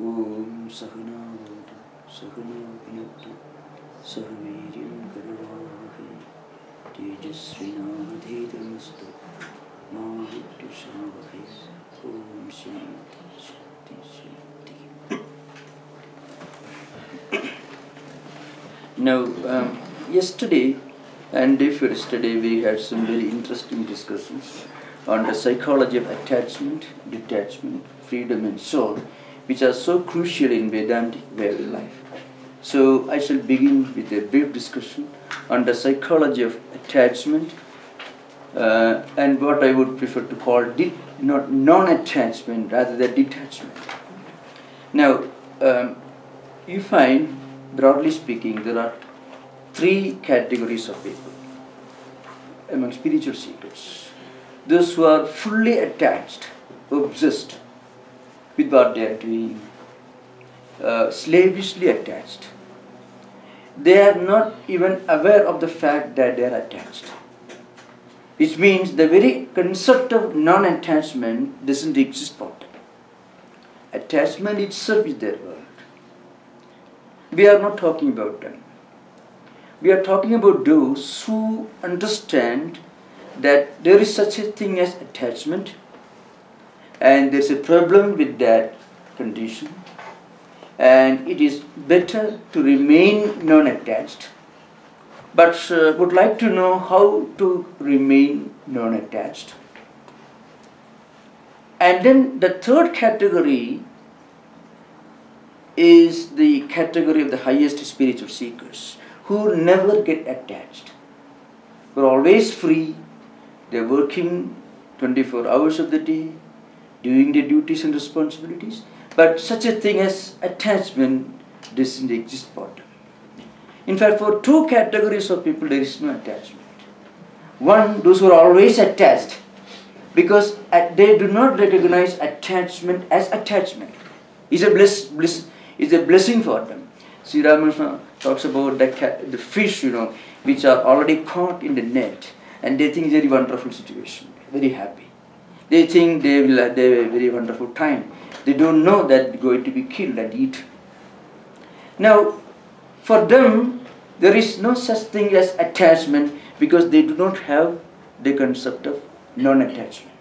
Om Sahana Vadu, Sahana Vinatu, Sahaviryam Karavavahe, Tejasvinavadhetamastu, Mavidyusavahe, Om Shanti, Shanti, Shanti. Now, yesterday and day before yesterday we had some very interesting discussions on the psychology of attachment, detachment, freedom and soul, which are so crucial in Vedantic way of life. So I shall begin with a brief discussion on the psychology of attachment and what I would prefer to call non-attachment rather than detachment. Now, you find, broadly speaking, there are three categories of people among spiritual seekers. Those who are fully attached, obsessed with what they are doing, slavishly attached. They are not even aware of the fact that they are attached. Which means the very concept of non-attachment doesn't exist for them. Attachment itself is their world. We are not talking about them. We are talking about those who understand that there is such a thing as attachment and there is a problem with that condition and it is better to remain non-attached, but would like to know how to remain non-attached. And then the third category is the category of the highest spiritual seekers who never get attached. They are always free, they are working 24 hours of the day, doing their duties and responsibilities, but such a thing as attachment doesn't exist for them. In fact, for two categories of people there is no attachment. One, those who are always attached, because they do not recognize attachment as attachment. It's a blessing for them. Sri Ramakrishna talks about the fish, which are already caught in the net, and they think it's a very wonderful situation, very happy. They think they will have a very wonderful time. They don't know that they're going to be killed and eaten. Now, for them, there is no such thing as attachment because they do not have the concept of non-attachment.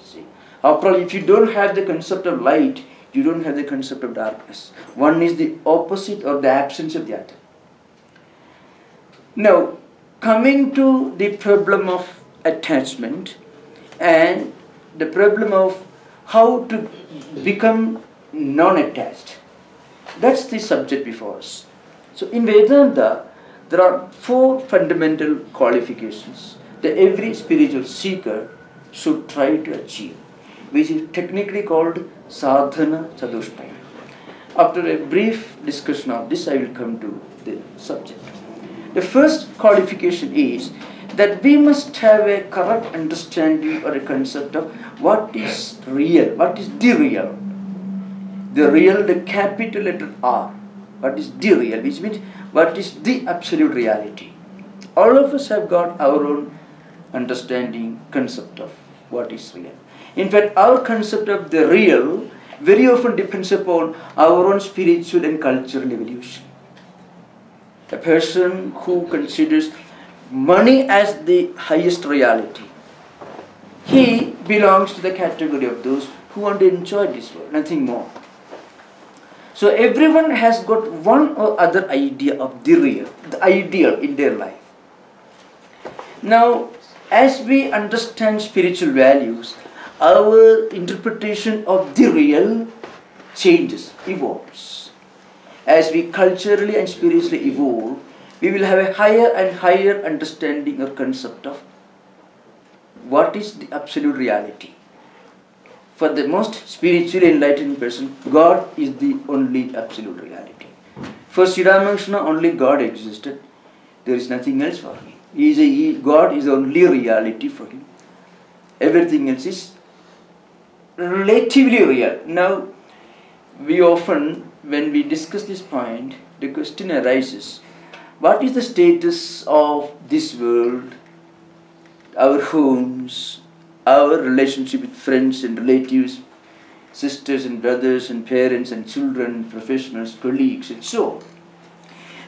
See, after all, if you don't have the concept of light, you don't have the concept of darkness. One is the opposite or the absence of the other. Now, coming to the problem of attachment and the problem of how to become non-attached. That's the subject before us. So in Vedanta, there are four fundamental qualifications that every spiritual seeker should try to achieve, which is technically called sadhana chatushtaya. After a brief discussion of this, I will come to the subject. The first qualification is that we must have a correct understanding or a concept of what is real, what is the real. The real, the capital letter R. What is the real, which means what is the absolute reality. All of us have got our own understanding, concept of what is real. In fact, our concept of the real very often depends upon our own spiritual and cultural evolution. A person who considers money as the highest reality, he belongs to the category of those who want to enjoy this world, nothing more. So everyone has got one or other idea of the real, the ideal in their life. Now, as we understand spiritual values, our interpretation of the real changes, evolves. As we culturally and spiritually evolve, we will have a higher and higher understanding or concept of what is the absolute reality. For the most spiritually enlightened person, God is the only absolute reality. For Sri Ramakrishna, only God existed. There is nothing else for him. God is the only reality for him. Everything else is relatively real. Now, we often, when we discuss this point, the question arises, what is the status of this world, our homes, our relationship with friends and relatives, sisters and brothers and parents and children, professionals, colleagues and so on.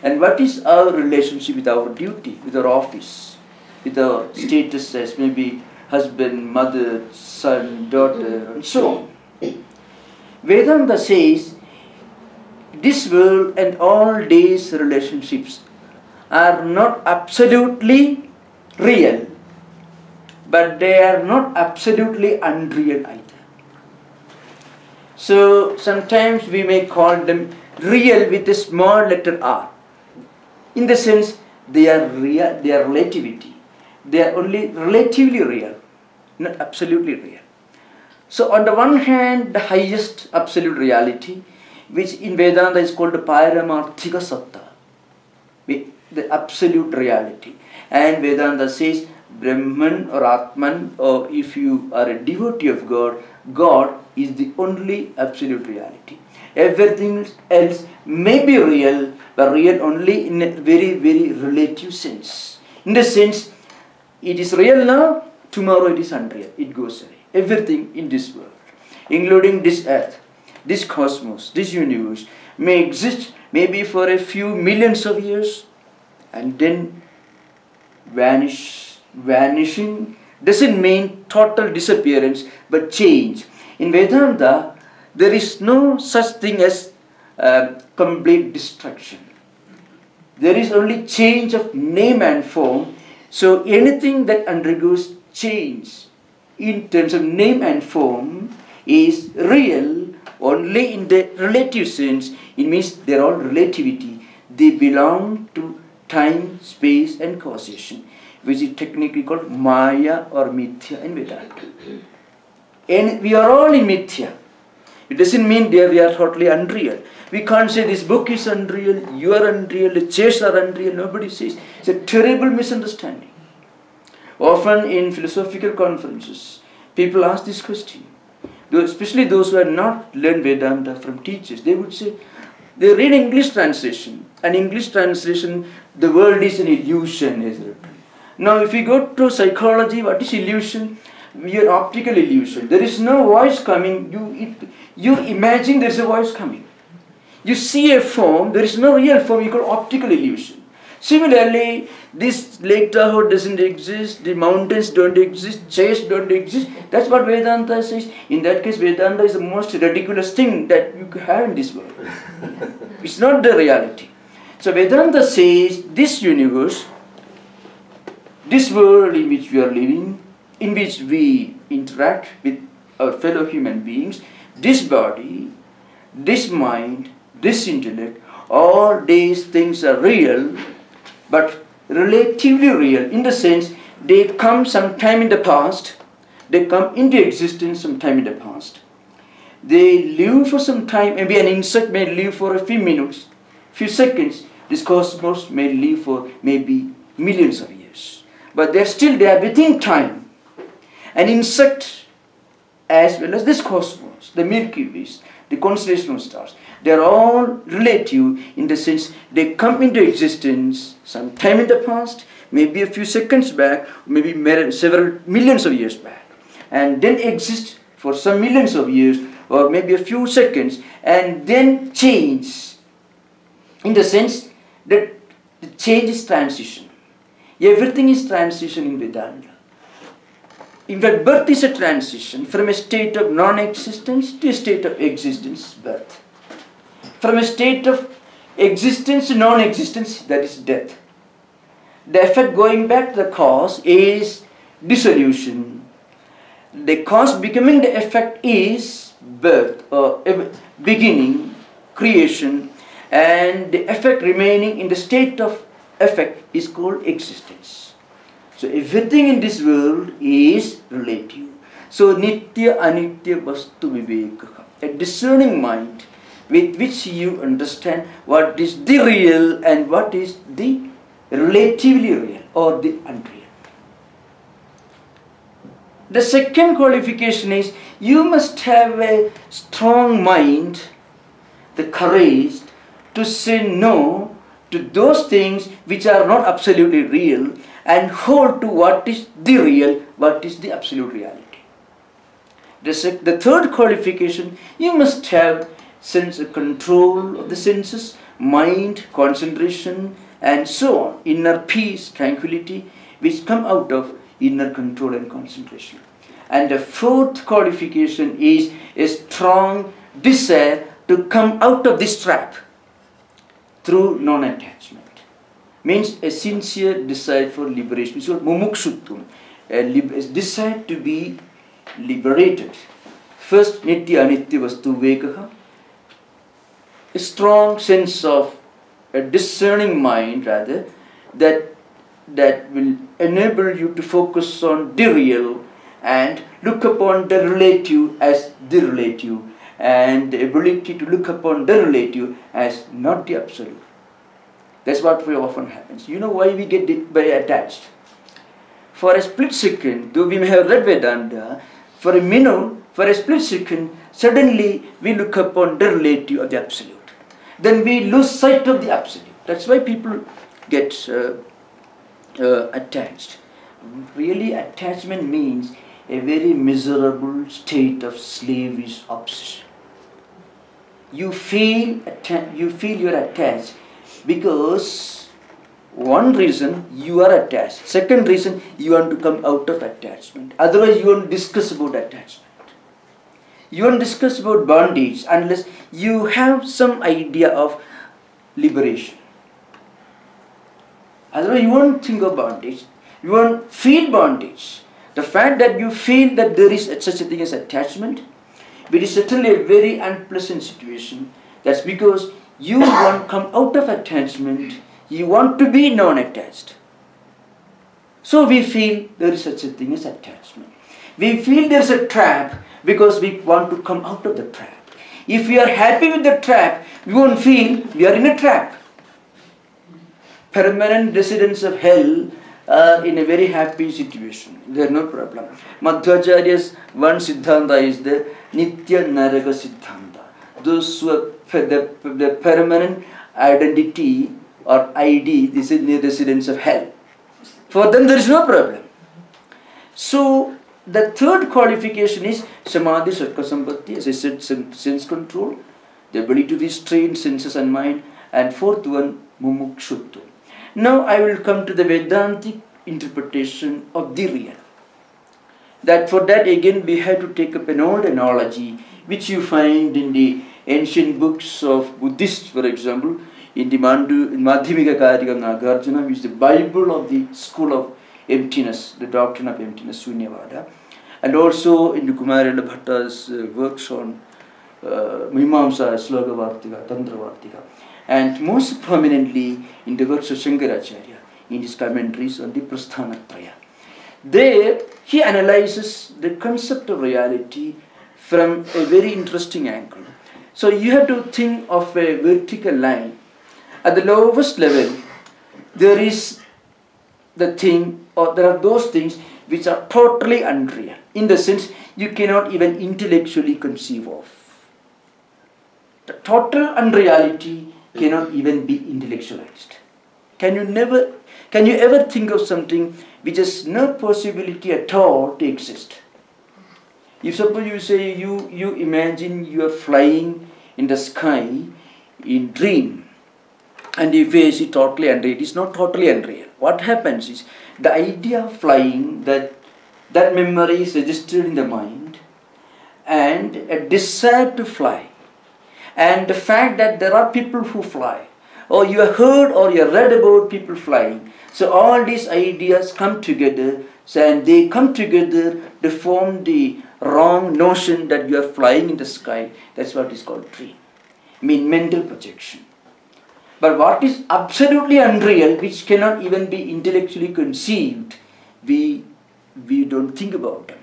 And what is our relationship with our duty, with our office, with our status as maybe husband, mother, son, daughter and so on. Vedanta says this world and all days relationships are not absolutely real, but they are not absolutely unreal either. So sometimes we may call them real with a small letter R. In the sense they are real, they are relativity. They are only relatively real, not absolutely real. So on the one hand, the highest absolute reality, which in Vedanta is called the Paramarthika Satta, the absolute reality. And Vedanta says Brahman or Atman, or if you are a devotee of God, God is the only absolute reality. Everything else may be real, but real only in a very, very relative sense. In the sense, it is real now, tomorrow it is unreal, it goes away. Everything in this world, including this earth, this cosmos, this universe, may exist maybe for a few millions of years and then vanish. Vanishing doesn't mean total disappearance, but change. In Vedanta, there is no such thing as complete destruction. There is only change of name and form. So anything that undergoes change in terms of name and form is real only in the relative sense. It means they are all relativity. They belong to time, space and causation, which is technically called Maya or Mithya in Vedanta. And we are all in Mithya. It doesn't mean that we are totally unreal. We can't say this book is unreal, you are unreal, the chairs are unreal. Nobody says. It's a terrible misunderstanding. Often in philosophical conferences, people ask this question. Especially those who have not learned Vedanta from teachers, they would say, they read English translation. And English translation, the world is an illusion, is written. Now if you go to psychology, what is illusion? We are optical illusion. There is no voice coming. You imagine there is a voice coming. You see a form, there is no real form, you call optical illusion. Similarly, this Lake Tahoe doesn't exist, the mountains don't exist, chairs don't exist. That's what Vedanta says. In that case, Vedanta is the most ridiculous thing that you could have in this world. It's not the reality. So Vedanta says this universe, this world in which we are living, in which we interact with our fellow human beings, this body, this mind, this intellect, all these things are real, but relatively real in the sense they come sometime in the past, they come into existence sometime in the past. They live for some time, maybe an insect may live for a few minutes, few seconds. This cosmos may live for maybe millions of years. But they are within time. An insect as well as this cosmos, the Milky Way, the constellation of stars, they are all relative in the sense they come into existence sometime in the past, maybe a few seconds back, maybe several millions of years back, and then exist for some millions of years or maybe a few seconds and then change in the sense that the change is transition. Everything is transition in Vedanta. In fact, birth is a transition from a state of non-existence to a state of existence, birth. From a state of existence to non-existence, that is death. The effect going back to the cause is dissolution. The cause becoming the effect is birth or beginning, creation, and the effect remaining in the state of effect is called existence. So everything in this world is relative. So nitya anitya vastu viveka, a discerning mind with which you understand what is the real and what is the relatively real or the unreal. The second qualification is you must have a strong mind, the courage to say no to those things which are not absolutely real and hold to what is the real, what is the absolute reality. The third qualification, you must have sense of control of the senses, mind, concentration, and so on. Inner peace, tranquility, which come out of inner control and concentration. And the fourth qualification is a strong desire to come out of this trap through non-attachment. Means a sincere desire for liberation. It's called mumukshutvam, a desire to be liberated. First, nitya anitya vastu vivekaha, a strong sense of a discerning mind, rather, that will enable you to focus on the real and look upon the relative as the relative, and the ability to look upon the relative as not the absolute. That's what very often happens. You know why we get very attached? For a split second, though we may have read Vedanta, for a minute, for a split second, suddenly we look upon the relative of the absolute. Then we lose sight of the absolute. That's why people get attached. Really, attachment means a very miserable state of slavish obsession. You feel you are attached because one reason you are attached. Second reason, you want to come out of attachment. Otherwise, you won't discuss about attachment. You won't discuss about bondage unless you have some idea of liberation. Otherwise, you won't think of bondage. You won't feel bondage. The fact that you feel that there is such a thing as attachment, it is certainly a very unpleasant situation. That's because you want to come out of attachment. You want to be non-attached. So we feel there is such a thing as attachment. We feel there is a trap because we want to come out of the trap. If we are happy with the trap, we won't feel we are in a trap. Permanent residents of hell are in a very happy situation. There is no problem. Madhvacharya's one Siddhanta is the Nitya Naraga Siddhanta. Those who have the permanent identity or ID, this is the residents of hell. For them there is no problem. So the third qualification is Samadhi Sattva Sampatti, as I said, sense control, the ability to restrain senses and mind, and fourth one, mumukshutva. Now I will come to the Vedantic interpretation of the real. That for that again we have to take up an old analogy which you find in the ancient books of Buddhists, for example, in the Madhyamika Karika of Nagarjuna, which is the Bible of the school of emptiness, the doctrine of emptiness, Sunyavada, and also in the Kumarila Bhatta's works on Mimamsa, Sloka Vartika, Tantra Vartika, and most prominently in the works of Shankaracharya, in his commentaries on the Prasthanatraya. There, he analyzes the concept of reality from a very interesting angle. So you have to think of a vertical line. At the lowest level, there is the thing, or there are those things which are totally unreal. In the sense, you cannot even intellectually conceive of. The total unreality cannot even be intellectualized. Can you ever think of something which has no possibility at all to exist? If suppose you say you imagine you are flying in the sky in dream, and if you see totally unreal, it is not totally unreal. What happens is the idea of flying, that memory is registered in the mind, and a desire to fly, and the fact that there are people who fly, or you have heard or you have read about people flying. So all these ideas come together, and they come together to form the wrong notion that you are flying in the sky. That's what is called dream. I mean mental projection. But what is absolutely unreal, which cannot even be intellectually conceived, we don't think about them.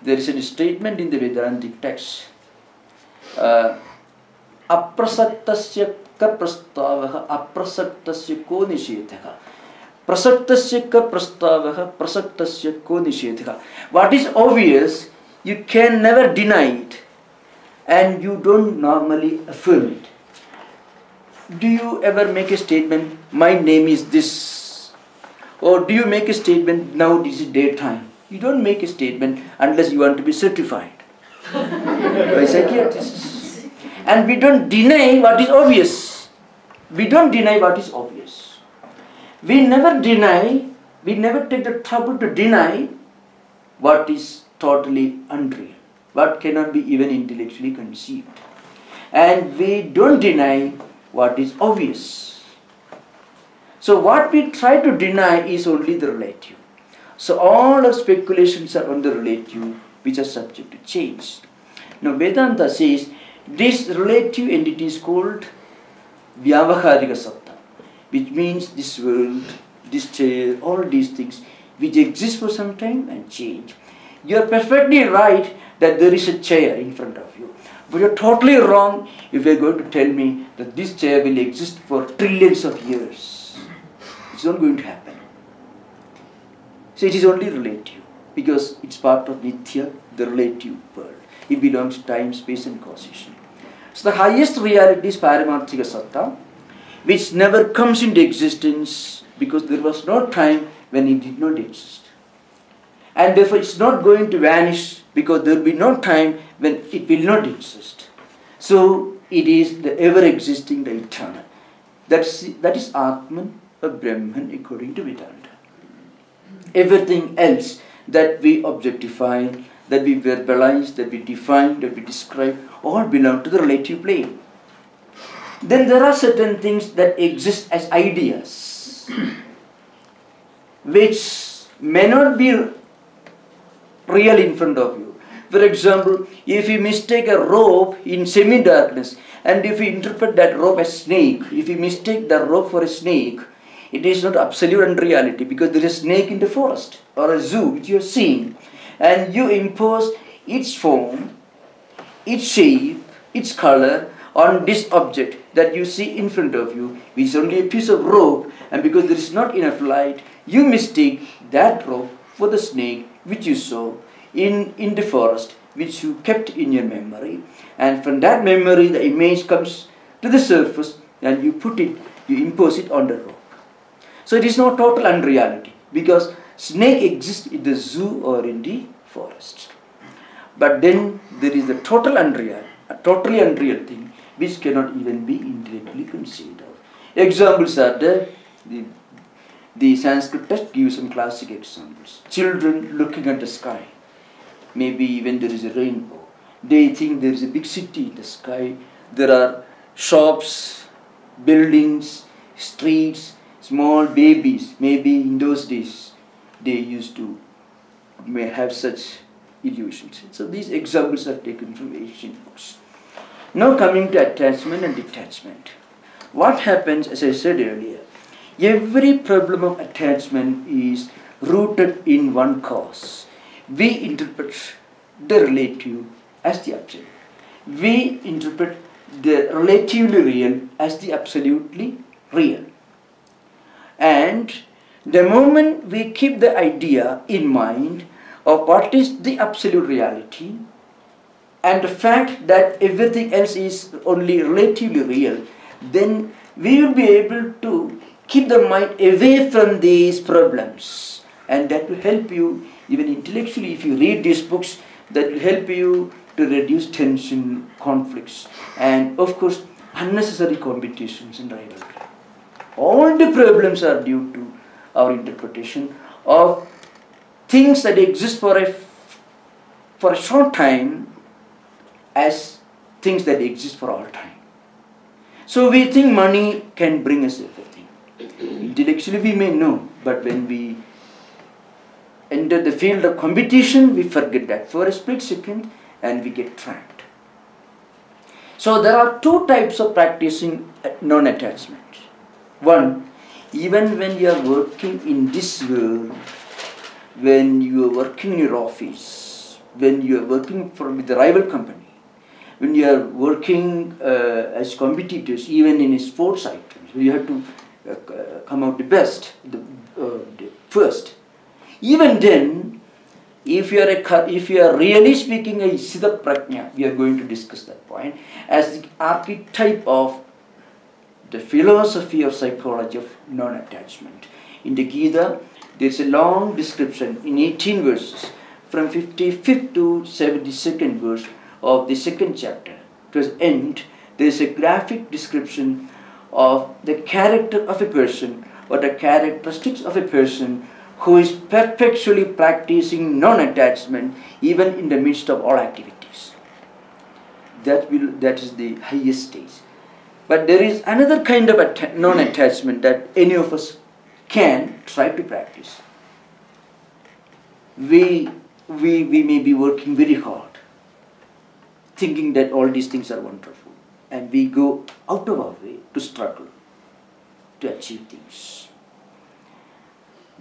There is a statement in the Vedantic text. Aprasaktasya ka prastavaha aprasaktasya ko nishedha. Prasaktasya ka prastavaha prasaktasya ko nishedha. What is obvious, you can never deny it, and you don't normally affirm it. Do you ever make a statement, my name is this? Or do you make a statement, now this is daytime? You don't make a statement unless you want to be certified by psychiatrists. And we don't deny what is obvious. We don't deny what is obvious. We never deny, we never take the trouble to deny what is totally unreal, what cannot be even intellectually conceived. And we don't deny what is obvious. So what we try to deny is only the relative. So all our speculations are on the relative, which are subject to change. Now Vedanta says this relative entity is called Vyavaharika Satta, which means this world, this chair, all these things which exist for some time and change. You are perfectly right that there is a chair in front of you. But you are totally wrong if you are going to tell me that this chair will exist for trillions of years. It's not going to happen. So it is only relative, because it's part of Nitya, the relative world. It belongs to time, space and causation. So the highest reality is Paramarthika Satta, which never comes into existence because there was no time when it did not exist. And therefore it's not going to vanish because there will be no time when it will not exist. So it is the ever-existing, the eternal. That is Atman or Brahman according to Vedanta. Everything else that we objectify, that we verbalize, that we define, that we describe, all belong to the relative plane. Then there are certain things that exist as ideas, which may not be real in front of you. For example, if you mistake a rope in semi-darkness, and if you interpret that rope as snake, if you mistake the rope for a snake, it is not absolute unreality, because there is a snake in the forest or a zoo which you are seeing, and you impose its form, its shape, its color on this object that you see in front of you, which is only a piece of rope, and because there is not enough light, you mistake that rope for the snake which you saw in the forest, which you kept in your memory, and from that memory the image comes to the surface and you impose it on the rope. So it is not total unreality, because snake exists in the zoo or in the forest. But then there is a totally unreal thing which cannot even be intellectually conceived of. Examples are there. The Sanskrit text gives some classic examples. Children looking at the sky. Maybe when there is a rainbow, they think there is a big city in the sky. There are shops, buildings, streets, small babies. Maybe in those days they used to may have such illusions. So these examples are taken from ancient books. Now coming to attachment and detachment. What happens, as I said earlier, every problem of attachment is rooted in one cause. We interpret the relative as the absolute. We interpret the relatively real as the absolutely real. And the moment we keep the idea in mind of what is the absolute reality, and the fact that everything else is only relatively real, then we will be able to keep the mind away from these problems. And that will help you, even intellectually, if you read these books, that will help you to reduce tension, conflicts, and of course, unnecessary competitions and rivalry. All the problems are due to our interpretation of things that exist for a short time as things that exist for all time. So we think money can bring us everything. Intellectually we may know, but when we enter the field of competition, we forget that for a split second and we get trapped. So there are two types of practicing non-attachment. One, even when you are working in this world, when you are working in your office, when you are working with the rival company, when you are working as competitors, even in sports items, you have to come out the best, the first. Even then, if you are really speaking a Siddha Prajna, we are going to discuss that point, as the archetype of the philosophy or psychology of non-attachment. In the Gita, There's a long description in 18 verses from 55th to 72nd verse of the second chapter. Towards the end, there is a graphic description of the character of a person or the characteristics of a person who is perpetually practicing non-attachment even in the midst of all activities. That is the highest stage. But there is another kind of non-attachment that any of us can try to practice. We may be working very hard, thinking that all these things are wonderful, and we go out of our way to struggle to achieve things.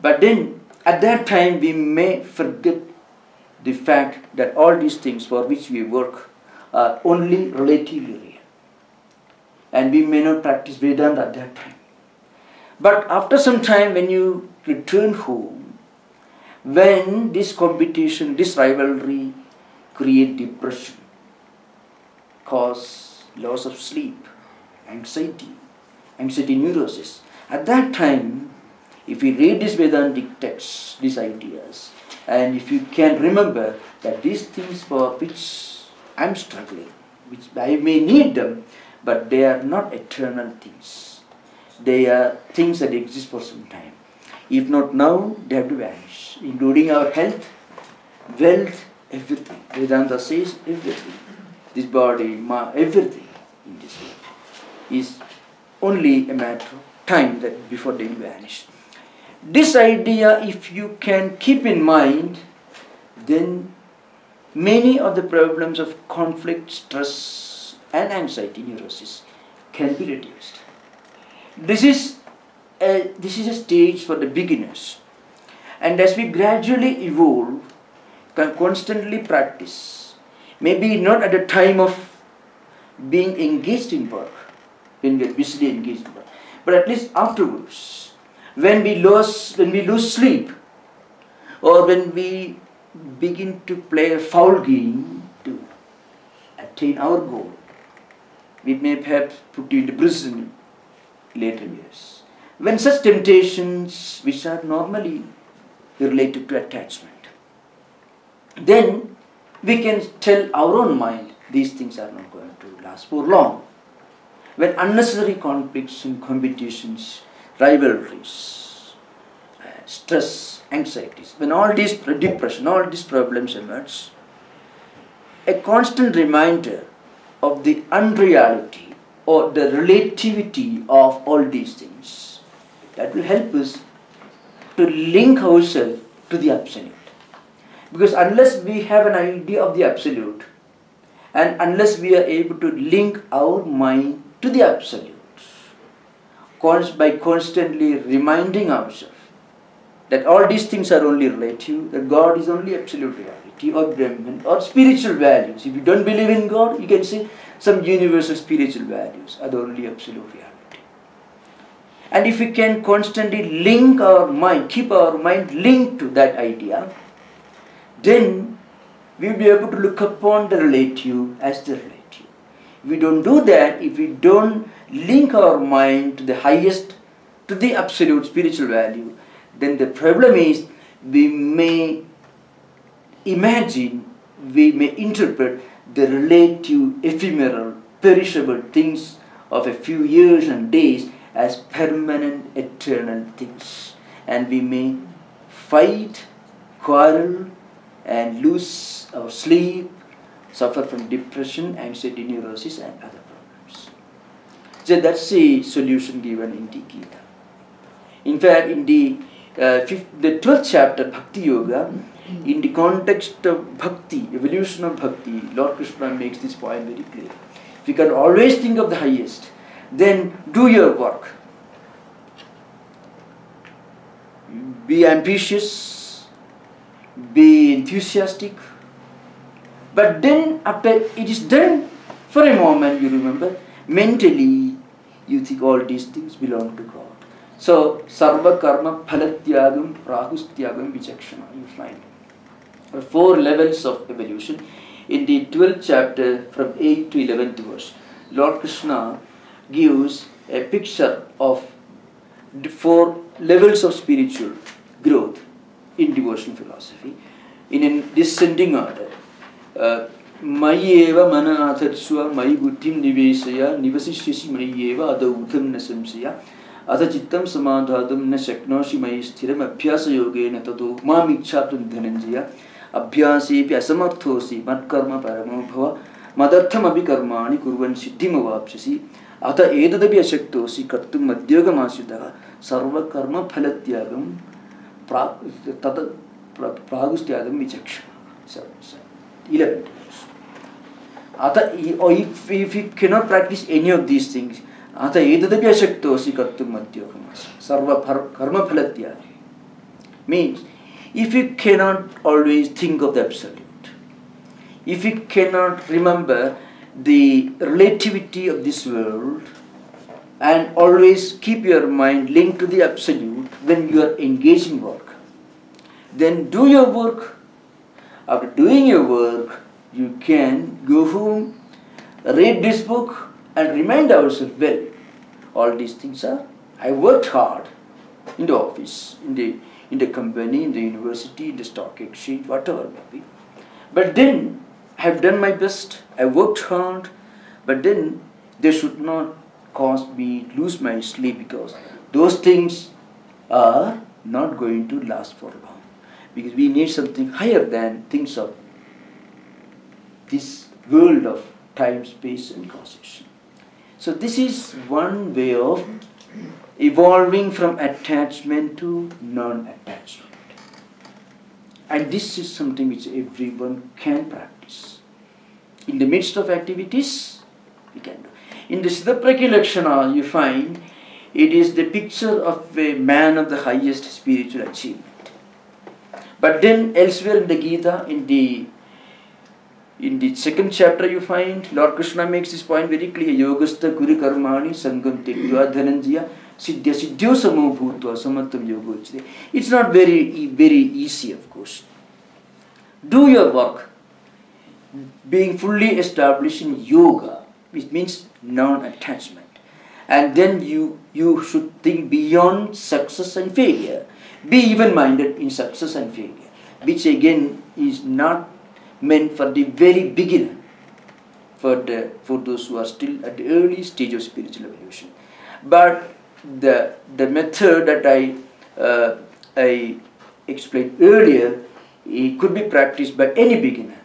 But then at that time we may forget the fact that all these things for which we work are only relatively real. And we may not practice Vedanta at that time. But after some time, when you return home, when this competition, this rivalry create depression, cause loss of sleep, anxiety neurosis, at that time, if we read these Vedantic texts, these ideas, and if you can remember that these things for which I am struggling, which I may need them, but they are not eternal things. They are things that exist for some time. If not now, they have to vanish, including our health, wealth, everything. Vedanta says everything. This body, everything in this world is only a matter of time that before they will vanish. This idea, if you can keep in mind, then many of the problems of conflict, stress, and anxiety neurosis can be reduced. This is a stage for the beginners, and as we gradually evolve, can constantly practice. Maybe not at the time of being engaged in work, when we are busily engaged in work, but at least afterwards, when we lose sleep, or when we begin to play a foul game to attain our goal. We may perhaps put you into prison in later years. When such temptations, which are normally related to attachment, then we can tell our own mind these things are not going to last for long. When unnecessary conflicts and competitions, rivalries, stress, anxieties, when all these depression, all these problems emerge, a constant reminder of the unreality or the relativity of all these things, that will help us to link ourselves to the Absolute. Because unless we have an idea of the Absolute, and unless we are able to link our mind to the Absolute, by constantly reminding ourselves that all these things are only relative, that God is only absolute reality, or Brahman, or spiritual values. If you don't believe in God, you can say some universal spiritual values are the only absolute reality. And if we can constantly link our mind, keep our mind linked to that idea, then we will be able to look upon the relative as the relative. If we don't do that, if we don't link our mind to the highest, to the absolute spiritual value, then the problem is we may imagine, we may interpret the relative, ephemeral, perishable things of a few years and days as permanent, eternal things. And we may fight, quarrel, and lose our sleep, suffer from depression, anxiety, neurosis, and other problems. So that's the solution given in the Gita. In fact, in the 12th chapter, Bhakti Yoga, in the context of Bhakti, evolution of Bhakti, Lord Krishna makes this point very clear. If you can always think of the highest, then do your work. Be ambitious, be enthusiastic, but then after it is done, for a moment you remember, mentally you think all these things belong to God. So, sarva karma phalatyagam rahustyagam vichakshana, you find. 4 levels of evolution. In the 12th chapter, from 8th to 11th verse, Lord Krishna gives a picture of the 4 levels of spiritual growth in devotional philosophy in a descending order. Mayeva mana athatsva mai buddhim nivesaya nivasishyasi mayeva ada udham na samsaya ada chittam samadhadam na shaknoshi mai sthiram abhyasa yogena tato mamichhatum dhananjaya abhyasepi asamarthosi matkarma paramo bhava madartham abhikarmani kurvan siddhim avapsyasi ata edadapi ashaktosi kartum madhyogam ashyudaha sarva karma phalatyagam pragustyagam vichakshana. 11. If you cannot practice any of these things, ata edadapi ashaktosi kartum madhyogam ashyudaha sarva karma phalatyagam means if you cannot always think of the absolute, if you cannot remember the relativity of this world and always keep your mind linked to the absolute when you are engaged in work, then do your work. After doing your work, you can go home, read this book and remind ourselves, well, all these things are, I worked hard in the office, in the company, in the university, in the stock exchange, whatever it may be. But then I have done my best, I worked hard, but then they should not cause me lose my sleep, because those things are not going to last for long. Because we need something higher than things of this world of time, space and causation. So this is one way of evolving from attachment to non-attachment. And this is something which everyone can practice. In the midst of activities, we can do. In the Siddhapragya Lakshana, you find it is the picture of a man of the highest spiritual achievement. But then elsewhere in the Gita, in the second chapter, you find Lord Krishna makes this point very clear. Yogastha kuri karmani sangam tektva dhananjaya siddhya siddhyo samo bhutva samattam yogochite. It's not very easy, of course. Do your work, being fully established in yoga, which means non-attachment. And then you should think beyond success and failure. Be even-minded in success and failure, which again is not meant for the very beginner, for those who are still at the early stage of spiritual evolution. But the method that I explained earlier, it could be practiced by any beginner.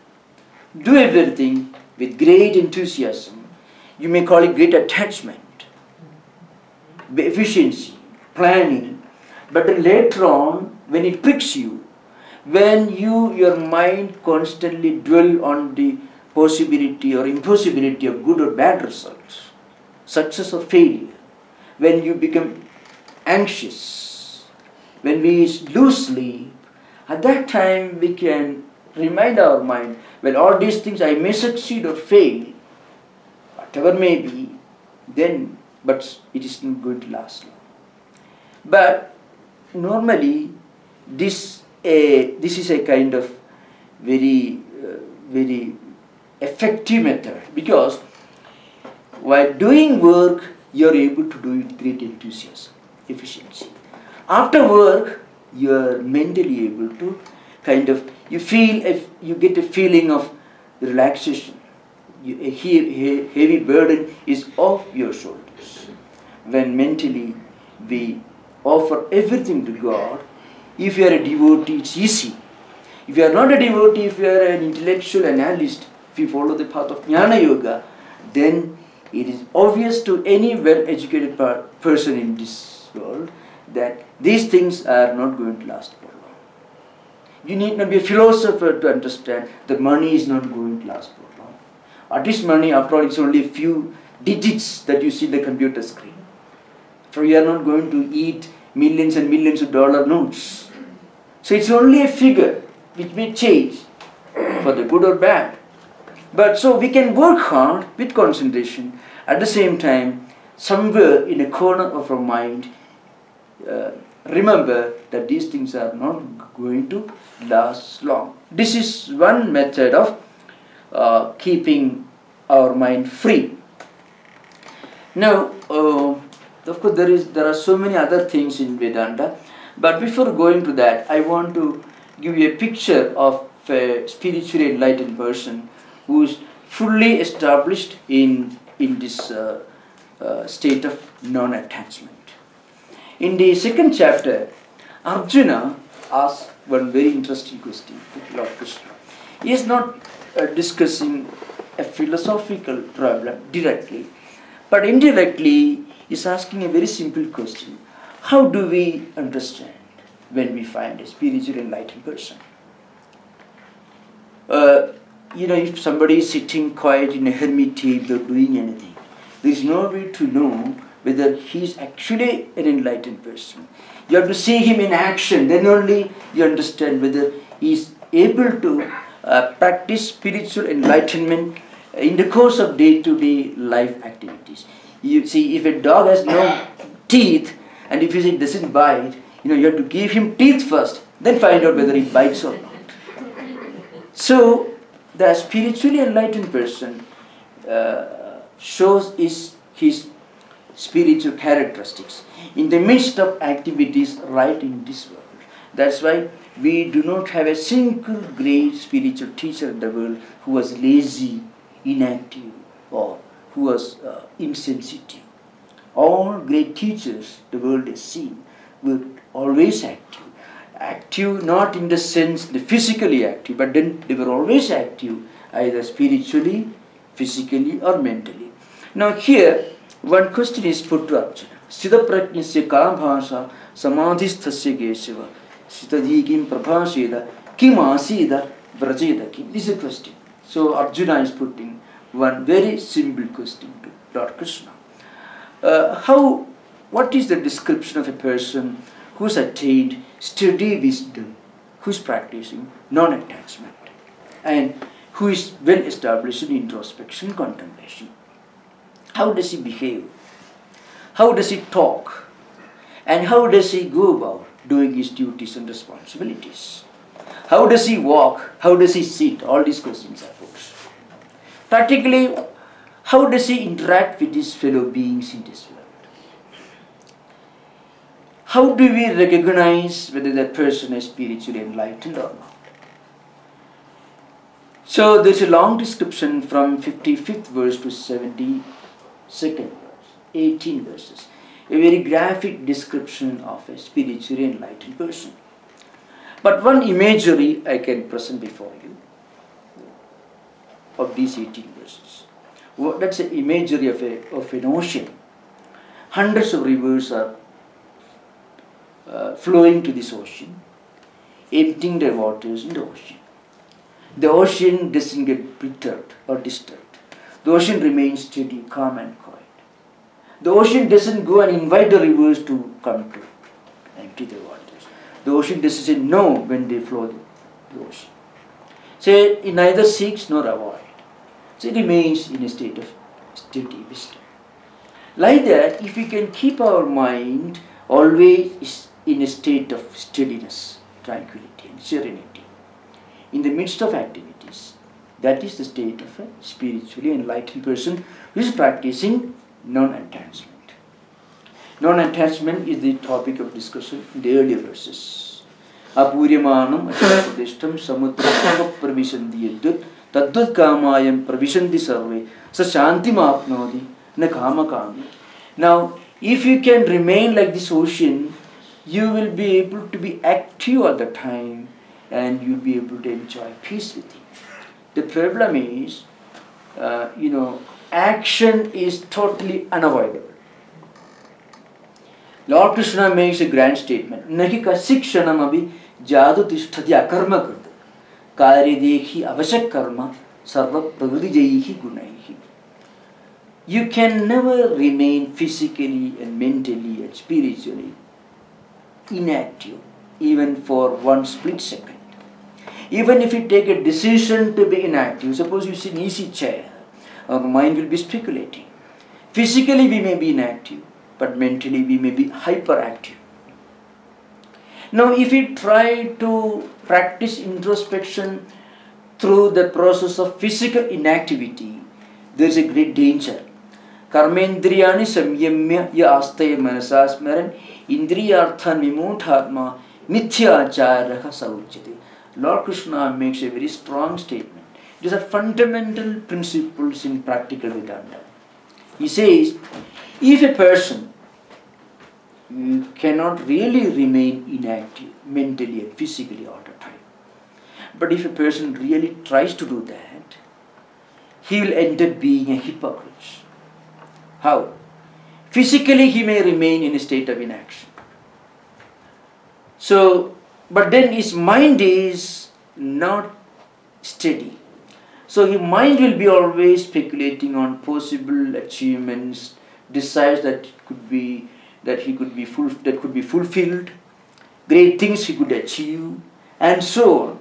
Do everything with great enthusiasm. You may call it great attachment, efficiency, planning. But then later on, when it pricks you, when your mind constantly dwell on the possibility or impossibility of good or bad results, success or failure, when you become anxious, when we lose sleep, at that time we can remind our mind, well, all these things I may succeed or fail, whatever may be, then, but it is not going to last long. But normally, this is a kind of very effective method, because while doing work, you are able to do it with great enthusiasm, efficiency. After work, you are mentally able to you get a feeling of relaxation. A heavy burden is off your shoulders. When mentally we offer everything to God, if you are a devotee, it's easy. If you are not a devotee, if you are an intellectual analyst, if you follow the path of Jnana Yoga, then it is obvious to any well-educated person in this world that these things are not going to last for long. You need not be a philosopher to understand that money is not going to last for long. At least money, after all, it's only a few digits that you see in the computer screen. So you are not going to eat millions and millions of dollar notes. So it's only a figure which may change for the good or bad. But so we can work hard with concentration. At the same time, somewhere in a corner of our mind, remember that these things are not going to last long. This is one method of keeping our mind free. Now, of course, there are so many other things in Vedanta, But before going to that, I want to give you a picture of a spiritually enlightened person who is fully established in this state of non-attachment. In the second chapter, Arjuna asks one very interesting question to Lord Krishna. He is not discussing a philosophical problem directly, but indirectly he is asking a very simple question. How do we understand when we find a spiritually enlightened person? If somebody is sitting quiet in a hermitage without doing anything, there is no way to know whether he is actually an enlightened person. You have to see him in action, then only you understand whether he is able to practice spiritual enlightenment in the course of day-to-day life activities. You see, if a dog has no teeth, and if he doesn't bite, you have to give him teeth first, then find out whether he bites or not. So, the spiritually enlightened person shows his spiritual characteristics in the midst of activities right in this world. That's why we do not have a single great spiritual teacher in the world who was lazy, inactive, or who was insensitive. All great teachers the world has seen were always active. Active not in the sense the physically active, but then they were always active, either spiritually, physically, or mentally. Now here, one question is put to Arjuna. Sthita prajnasya ka bhasha samadhisthasya kesava sthitadhikim prabhasheda kim asida vrajeda kim. This is a question. So Arjuna is putting one very simple question to Lord Krishna. What is the description of a person who has attained steady wisdom, who is practicing non-attachment, and who is well established in introspection, contemplation? How does he behave? How does he talk? And how does he go about doing his duties and responsibilities? How does he walk? How does he sit? All these questions are posed. Practically, how does he interact with his fellow beings in this world? How do we recognize whether that person is spiritually enlightened or not? So there's a long description from 55th verse to 72nd verse, 18 verses. A very graphic description of a spiritually enlightened person. But one imagery I can present before you of these 18 verses. That's an imagery of an ocean. Hundreds of rivers are flowing to this ocean, emptying their waters in the ocean. The ocean doesn't get perturbed or disturbed. The ocean remains steady, calm and quiet. The ocean doesn't go and invite the rivers to come to empty their waters. The ocean doesn't say no when they flow the ocean. So it neither seeks nor avoids. So it remains in a state of steady wisdom. Like that, if we can keep our mind always in a state of steadiness, tranquility and serenity, in the midst of activities, that is the state of a spiritually enlightened person who is practicing non-attachment. Non-attachment is the topic of discussion in the earlier verses. Apuryamanam achapradishtam samutram pravishanti yadyut tadvat kamayam pravishanti sarve sa shantim apnodi na kama kami. Now, if you can remain like this ocean, you will be able to be active all the time and you'll be able to enjoy peace with it. The problem is, action is totally unavoidable. Lord Krishna makes a grand statement. Nahi kasikshanam abhi jadu tishtati akarma krita karyadekhi avashak karma sarva prakritijayihi gunaihi. You can never remain physically and mentally and spiritually inactive even for one split second. Even if you take a decision to be inactive, suppose you sit in an easy chair, our mind will be speculating. Physically we may be inactive, but mentally we may be hyperactive. Now if we try to practice introspection through the process of physical inactivity, there is a great danger. Karmendriyani samyamya ya astaya manasa smaran Indriyarthan vimuthatma mithyacharaha sauchyate. Lord Krishna makes a very strong statement. These are fundamental principles in practical Vedanta. He says, if a person cannot really remain inactive mentally and physically all the time, but if a person really tries to do that, he will end up being a hypocrite. How? Physically he may remain in a state of inaction. So, but then his mind is not steady. So his mind will be always speculating on possible achievements, desires that he could be fulfilled, great things he could achieve, and so on.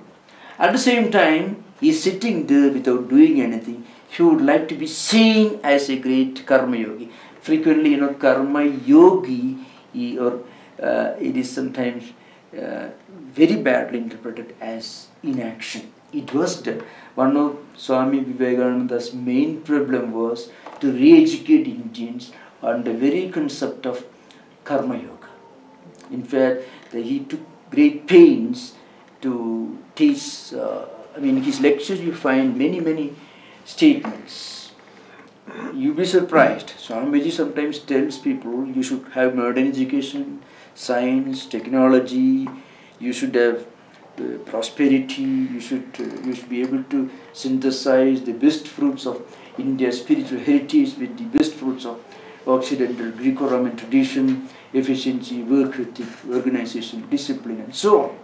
At the same time, he is sitting there without doing anything. He would like to be seen as a great karma yogi. Frequently, karma yogi, it is sometimes very badly interpreted as inaction. It was done. One of Swami Vivekananda's main problem was to re-educate Indians on the very concept of karma yoga. In fact, he took great pains to teach. In his lectures you find many statements. You'll be surprised. Swamiji sometimes tells people you should have modern education, science, technology, you should have prosperity, you should be able to synthesize the best fruits of India's spiritual heritage with the best fruits of Occidental Greco-Roman tradition, efficiency, work ethic, organization, discipline, and so on.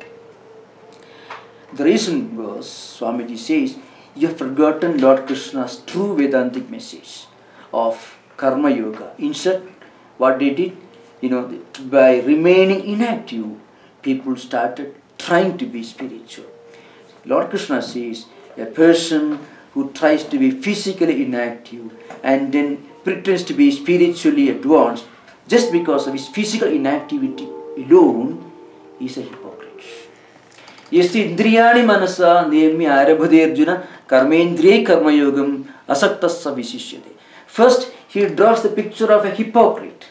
The reason was, Swamiji says, you have forgotten Lord Krishna's true Vedantic message of karma yoga. Instead, what they did, by remaining inactive, people started trying to be spiritual. Lord Krishna says, a person who tries to be physically inactive and then pretends to be spiritually advanced just because of his physical inactivity alone is a hypocrite. Yesti indriyani manasa nemi arabhade arjuna karmendriye karma yogam asaktasya visishyate. First, he draws the picture of a hypocrite.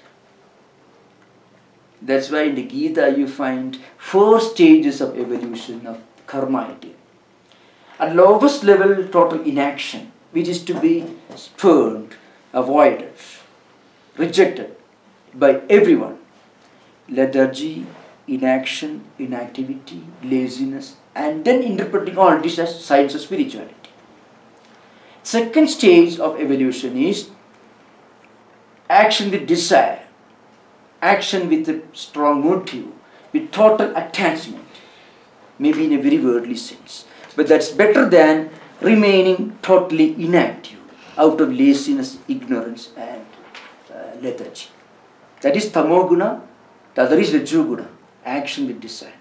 That's why in the Gita you find 4 stages of evolution of karma idea. At lowest level, total inaction, which is to be spurned, avoided, rejected by everyone. Lethargy, inaction, inactivity, laziness, and then interpreting all this as signs of spirituality. Second stage of evolution is action with desire, action with a strong motive, with total attachment, maybe in a very worldly sense. But that's better than remaining totally inactive out of laziness, ignorance, and lethargy. That is tamoguna, the other is rajoguna, action with desire.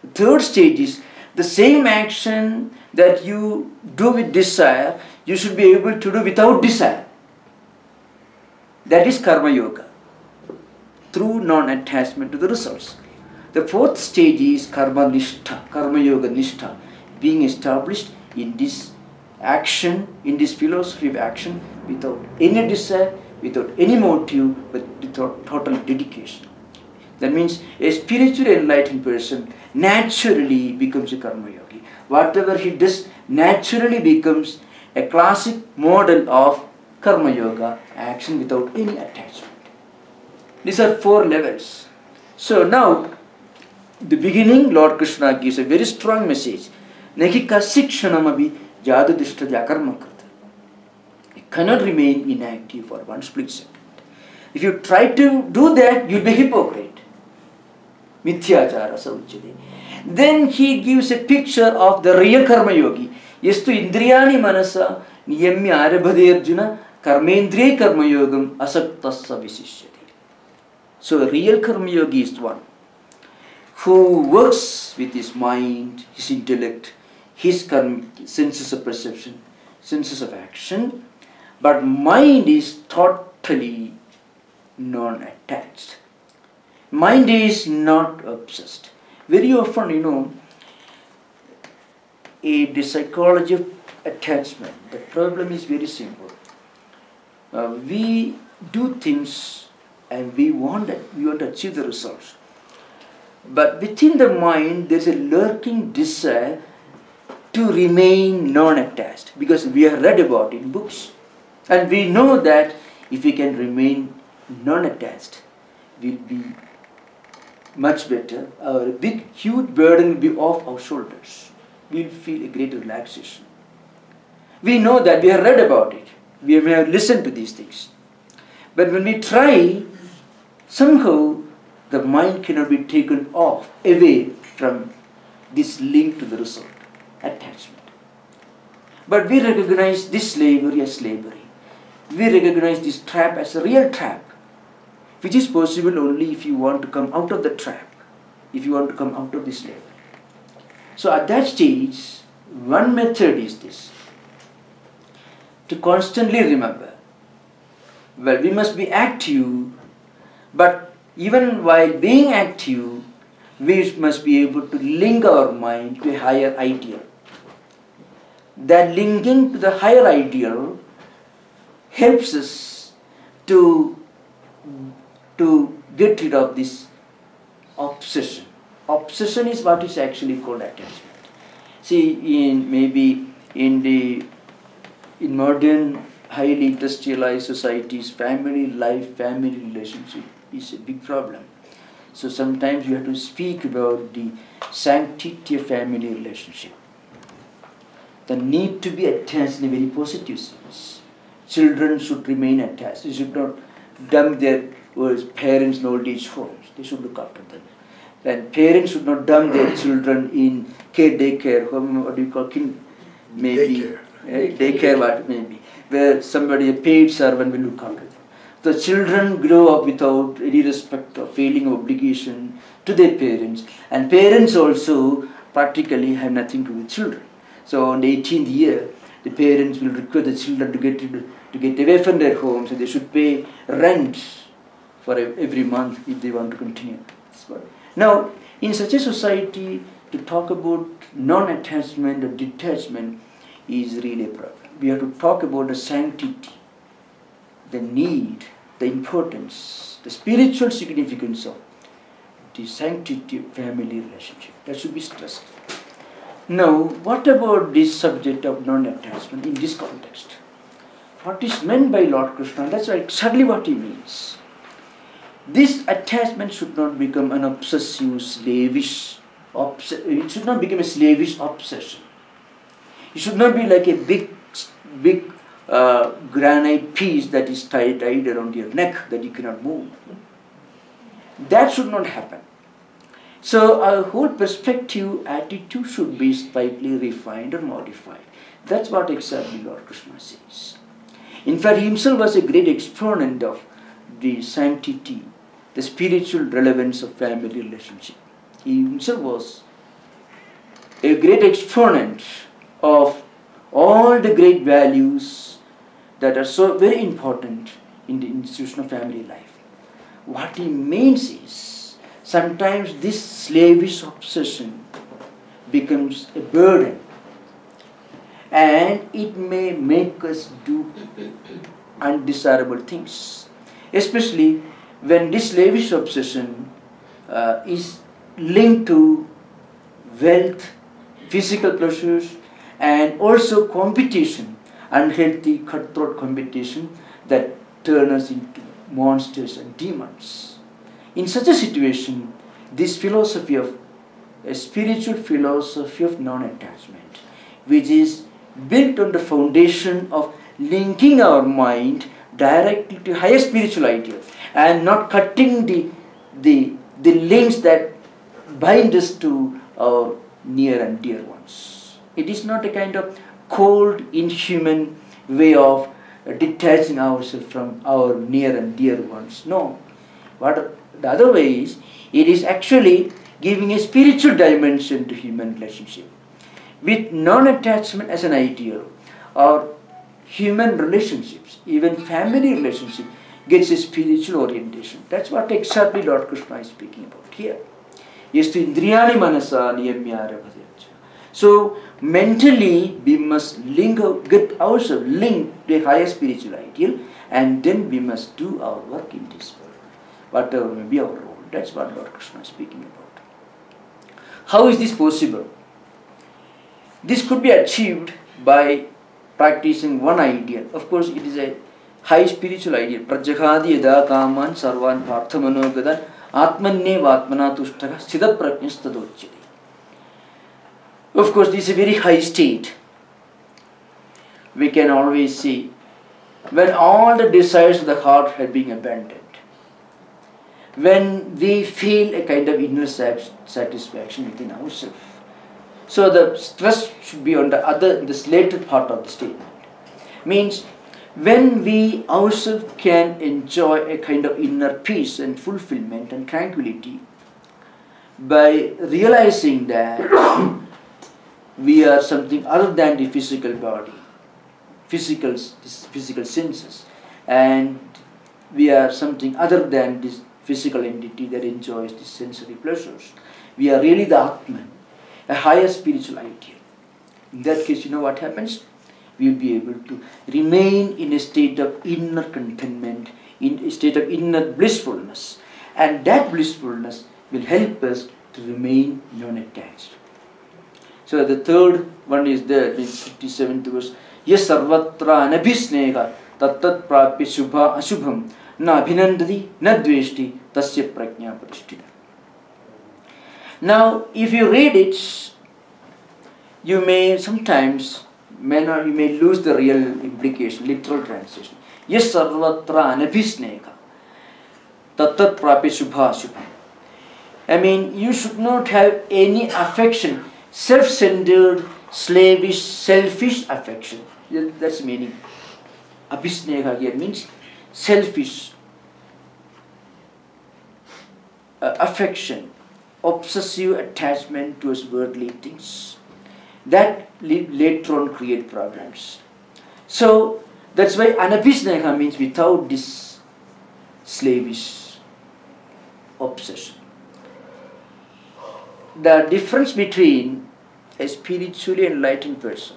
The third stage is the same action that you do with desire, you should be able to do without desire. That is karma yoga, through non-attachment to the results. The fourth stage is karma nishtha, karma yoga nishtha, being established in this action, in this philosophy of action, without any desire, without any motive, but without total dedication. That means a spiritually enlightened person naturally becomes a karma yogi. Whatever he does naturally becomes a classic model of karma yoga, action without any attachment. These are 4 levels. So now, the beginning, Lord Krishna gives a very strong message. Nahi kasikshanamabi jadudishta jakarma krita. You cannot remain inactive for one split second. If you try to do that, you'll be hypocrite. Mithyachara sauchyate. Then he gives a picture of the real karma yogi. Yestu indriyani manasa niyamya arabhade arjuna karmendriye karma yogam asaktasya visishyate. So a real karma yogi is one who works with his mind, his intellect, his senses of perception, senses of action, but mind is totally non-attached. Mind is not obsessed. Very often, the psychology of attachment, the problem is very simple. We do things and we want that, we want to achieve the results. But within the mind, there's a lurking desire to remain non-attached, because we have read about it in books. And we know that if we can remain non-attached, we'll be much better. Our big, huge burden will be off our shoulders. We'll feel a great relaxation. We know that, we have read about it. We have listened to these things. But when we try, somehow the mind cannot be taken off, away from this link to the result, attachment. But we recognize this slavery as slavery. We recognize this trap as a real trap, which is possible only if you want to come out of the trap, if you want to come out of this slavery. So at that stage, one method is this, to constantly remember, well, we must be active, but even while being active, we must be able to link our mind to a higher ideal. That linking to the higher ideal helps us to get rid of this obsession. Obsession is what is actually called attachment. See, in modern, highly industrialized societies, family life, family relationship is a big problem. So sometimes you have to speak about the sanctity of family relationship. The need to be attached in a very positive sense. Children should remain attached. They should not dump their parents in old age homes. They should look after them. And parents should not dump their children in daycare home, what do you call maybe daycare, what maybe, where somebody, a paid servant, will look after them. The children grow up without any respect or feeling of obligation to their parents, and parents also practically have nothing to do with children. So on the 18th year, the parents will require the children to get away from their homes, and they should pay rent for every month if they want to continue. Now, in such a society, to talk about non-attachment or detachment is really a problem. We have to talk about the sanctity, the need, the importance, the spiritual significance of the sanctity of family relationship. That should be stressed. Now, what about this subject of non-attachment in this context? What is meant by Lord Krishna? That's exactly what he means. This attachment should not become an obsessive, slavish, it should not become a slavish obsession. It should not be like a big granite piece that is tied around your neck that you cannot move. That should not happen. So our whole perspective, attitude should be slightly refined or modified. That's what exactly Lord Krishna says. In fact, he himself was a great exponent of the sanctity, the spiritual relevance of family relationship. He himself was a great exponent of all the great values that are so very important in the institution of family life. What he means is, sometimes this slavish obsession becomes a burden, and it may make us do undesirable things, especially when this slavish obsession is linked to wealth, physical pleasures, and also competition, unhealthy cutthroat competition that turn us into monsters and demons. In such a situation, this philosophy of a spiritual philosophy of non-attachment, which is built on the foundation of linking our mind directly to higher spiritual ideals and not cutting the links that bind us to our near and dear ones. It is not a kind of cold, inhuman way of detaching ourselves from our near and dear ones. No. What the other way is, it is actually giving a spiritual dimension to human relationship. With non-attachment as an ideal, our human relationships, even family relationship, gets a spiritual orientation. That's what exactly Lord Krishna is speaking about here. Yastu indriyani manasa niyamya rabhadecha. So mentally we must get ourselves linked to a higher spiritual ideal, and then we must do our work in this world. whatever may be our role. That's what Lord Krishna is speaking about. How is this possible? This could be achieved by practicing one ideal. Of course, it is a high spiritual ideal. Prajahadi yada kaman sarvan parthamanogadan atmanne vatmana tushtaka siddha prajnastadochyate. Of course, this is a very high state. We can always see when all the desires of the heart have been abandoned. When we feel a kind of inner satisfaction within ourselves. So the stress should be on this later part of the statement. Means when we ourselves can enjoy a kind of inner peace and fulfillment and tranquility by realizing that we are something other than the physical body, physical senses, and we are something other than this physical entity that enjoys the sensory pleasures. We are really the Atman, a higher spiritual ideal. In that case, you know what happens? We will be able to remain in a state of inner contentment, in a state of inner blissfulness. And that blissfulness will help us to remain non-attached. So the third one is there, in 57th verse. Yes sarvatra anabhisneka tattat prapya shubha ashubham na abhinandati na dveshti tasya prajna parishtita. Now, if you read it, you may sometimes you may lose the real implication, literal translation. Yes sarvatra anabhisneka tattat prapya shubha ashubham. I mean, you should not have any affection, self-centered, slavish, selfish affection. That's the meaning. Abhisneha here means selfish affection, obsessive attachment towards worldly things. That later on create problems. So that's why anabhisneha means without this slavish obsession. The difference between a spiritually enlightened person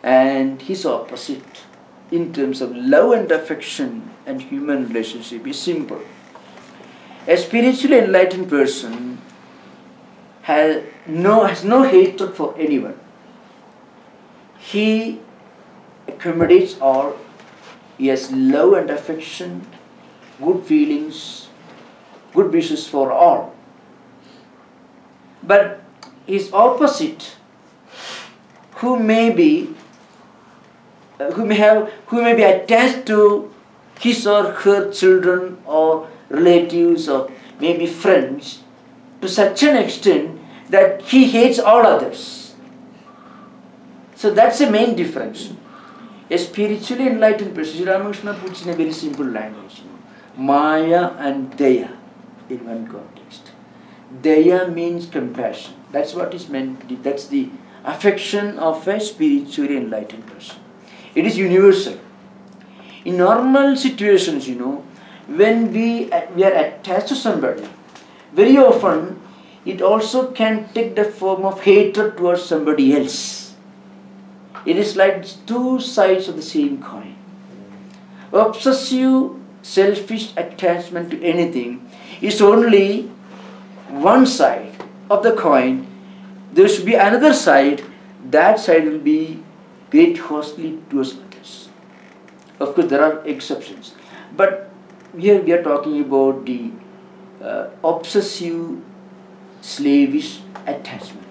and his opposite in terms of love and affection and human relationship is simple. A spiritually enlightened person has no hatred for anyone. He accommodates all. He has love and affection, good feelings, good wishes for all. But his opposite, who may be attached to his or her children or relatives or maybe friends to such an extent that he hates all others. So that's the main difference. A spiritually enlightened person, Sri Ramakrishna puts in a very simple language, Maya and Daya in one context. Daya means compassion. That's what is meant. That's the affection of a spiritually enlightened person. It is universal. In normal situations, when we are attached to somebody, very often it also can take the form of hatred towards somebody else. It is like two sides of the same coin. Obsessive, selfish attachment to anything is only one side of the coin. There should be another side. That side will be great hostility towards others. Of course, there are exceptions. But here we are talking about the obsessive, slavish attachment.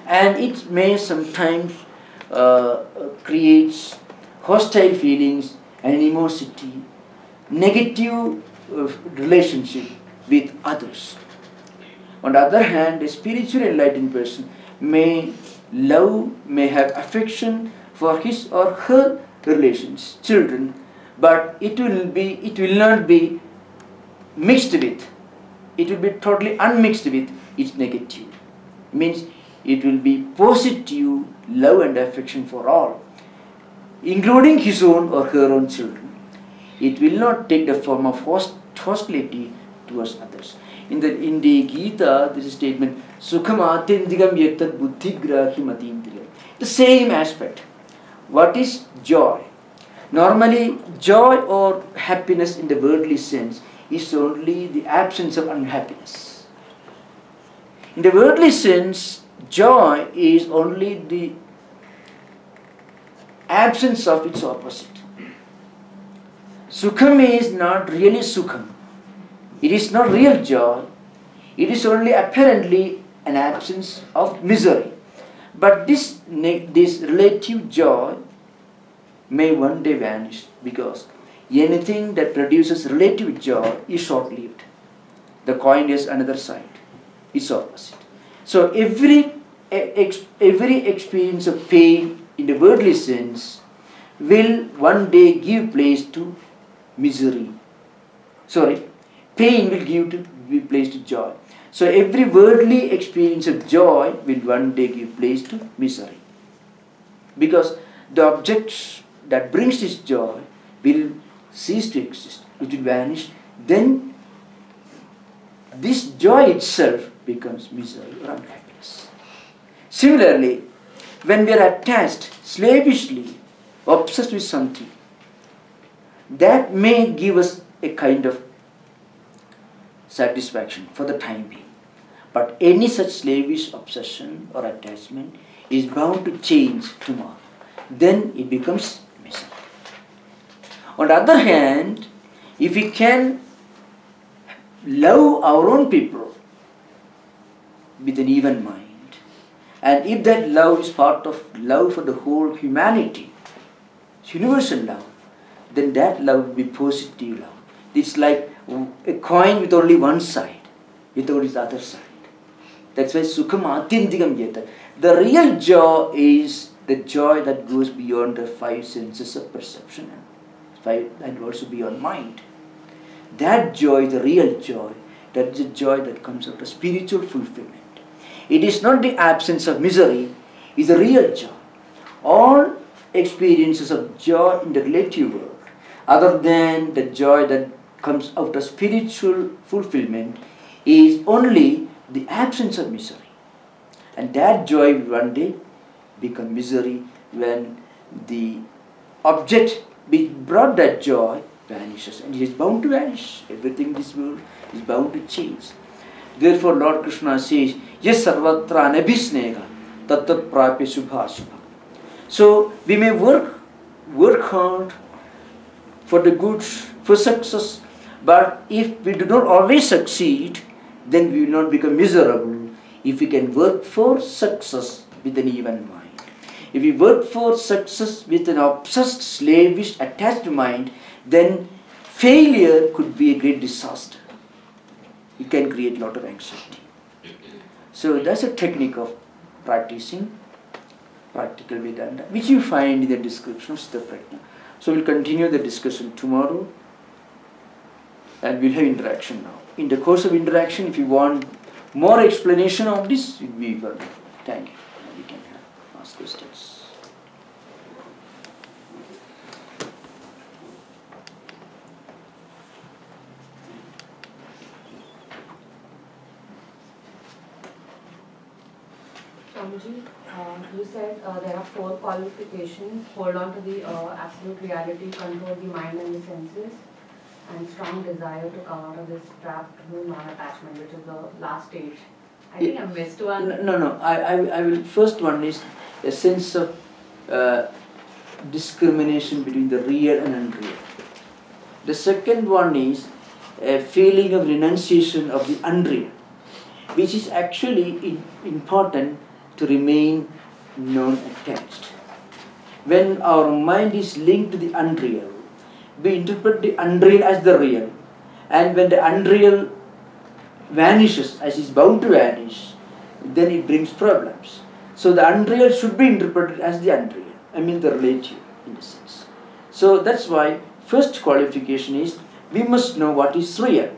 And it may sometimes create hostile feelings, animosity, negative relationship with others. On the other hand, a spiritually enlightened person may have affection for his or her relations, children, but it will not be mixed with, it will be totally unmixed with its negative. Means it will be positive love and affection for all, including his own or her own children. It will not take the form of hostility towards others. In the Gita, there is a statement, Sukham atindigam yattat buddhigrahim atindriyam. The same aspect. What is joy? Normally, joy or happiness in the worldly sense is only the absence of unhappiness. In the worldly sense, joy is only the absence of its opposite. Sukham is not really sukham. It is not real joy. It is only apparently an absence of misery. But this relative joy may one day vanish, because anything that produces relative joy is short-lived. The coin has another side, its opposite. So every experience of pain in the worldly sense will one day give place to misery. Pain will give place to joy. So every worldly experience of joy will one day give place to misery. Because the object that brings this joy will cease to exist, it will vanish, then this joy itself becomes misery or unhappiness. Similarly, when we are attached, slavishly, obsessed with something, that may give us a kind of satisfaction for the time being. But any such slavish obsession or attachment is bound to change tomorrow. Then it becomes misery. On the other hand, if we can love our own people with an even mind, and if that love is part of love for the whole humanity, it's universal love, then that love will be positive love. It's like a coin with only one side, without its other side. That's why sukham atyandikam yeta. The real joy is the joy that goes beyond the five senses of perception and also beyond mind. That joy, the real joy, that is the joy that comes out of spiritual fulfillment. It is not the absence of misery, it is the real joy. All experiences of joy in the relative world, other than the joy that comes out of spiritual fulfillment, is only the absence of misery. And that joy will one day become misery when the object which brought that joy vanishes. And it is bound to vanish. Everything in this world is bound to change. Therefore Lord Krishna says, Yes sarvatra anabhisnega tattat prapya subha subha. So we may work hard for the good, for success, but if we do not always succeed, then we will not become miserable if we can work for success with an even mind. If we work for success with an obsessed, slavish, attached mind, then failure could be a great disaster. It can create a lot of anxiety. So that's a technique of practicing practical Vedanta, which you find in the description of Siddha Prajna. So we'll continue the discussion tomorrow, and we'll have interaction now. In the course of interaction, if you want more explanation of this, it will be wonderful. Thank you. We can ask questions. Swamiji, you said there are 4 qualifications: hold on to the absolute reality, control the mind and the senses, and strong desire to come out of this trap to non-attachment, which is the last stage. I think I missed one. No. I will. First one is a sense of discrimination between the real and unreal. The second one is a feeling of renunciation of the unreal, which is actually important to remain non-attached. When our mind is linked to the unreal, we interpret the unreal as the real, and when the unreal vanishes, as is bound to vanish, then it brings problems. So the unreal should be interpreted as the unreal, the relative in a sense. So that's why first qualification is we must know what is real,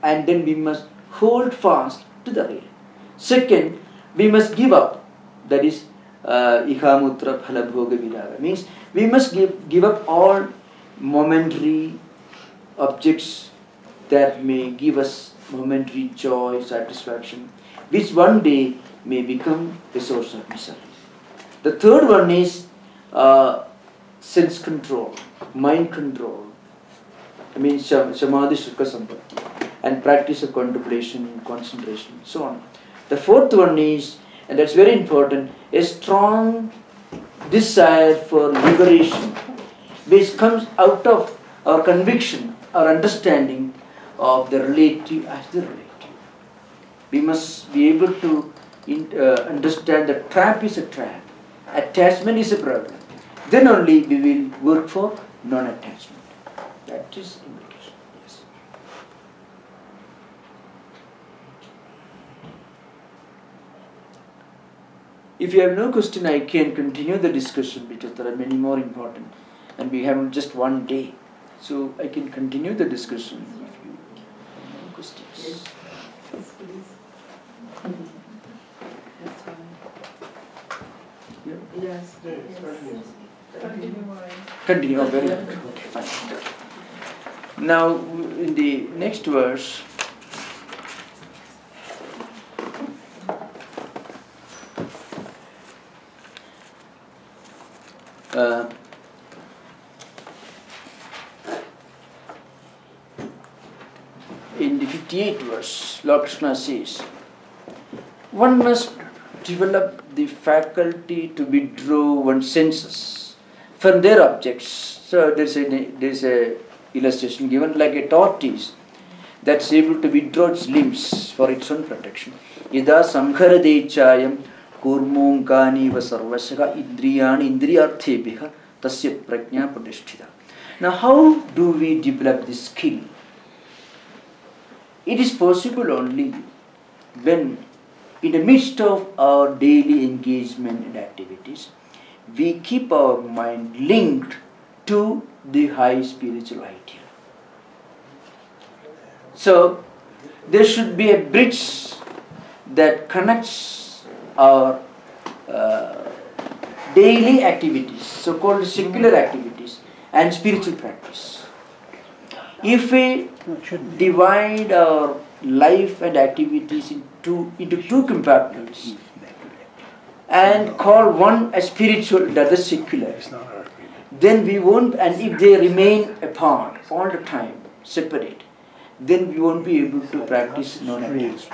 and then we must hold fast to the real. Second, we must give up, that is ihamutra phala bhoga viraga, means we must give up all momentary objects that may give us momentary joy, satisfaction, which one day may become a source of misery. The third one is sense control, mind control, I mean samadhi sukha sampatti, and practice of contemplation, concentration, so on. The fourth one is, and that's very important, a strong desire for liberation, which comes out of our conviction, our understanding of the relative as the relative. We must be able to understand that trap is a trap, attachment is a problem. Then only we will work for non-attachment. That is implication. Yes. If you have no question, I can continue the discussion because there are many more important, and we have just one day, so I can continue the discussion if you have no questions. Yes, please. That's fine. Yeah. Yes, yes. Continue. Oh, very good. Okay, fine. Now, in the next verse, in the 58th verse, Lord Krishna says, one must develop the faculty to withdraw one's senses from their objects. So there's a illustration given like a tortoise that's able to withdraw its limbs for its own protection. Ida samharadechayam kurmongani vasarvasaka indriyani indriyarthebhiha tasya prajna pradisthita. Now how do we develop this skill? It is possible only when, in the midst of our daily engagement and activities, we keep our mind linked to the high spiritual ideal. So, there should be a bridge that connects our daily activities, so-called secular activities, and spiritual practice. If we divide our life and activities into two compartments and call one as spiritual and the other secular, then we won't, and if they remain apart all the time, separate, then we won't be able to practice non-attachment.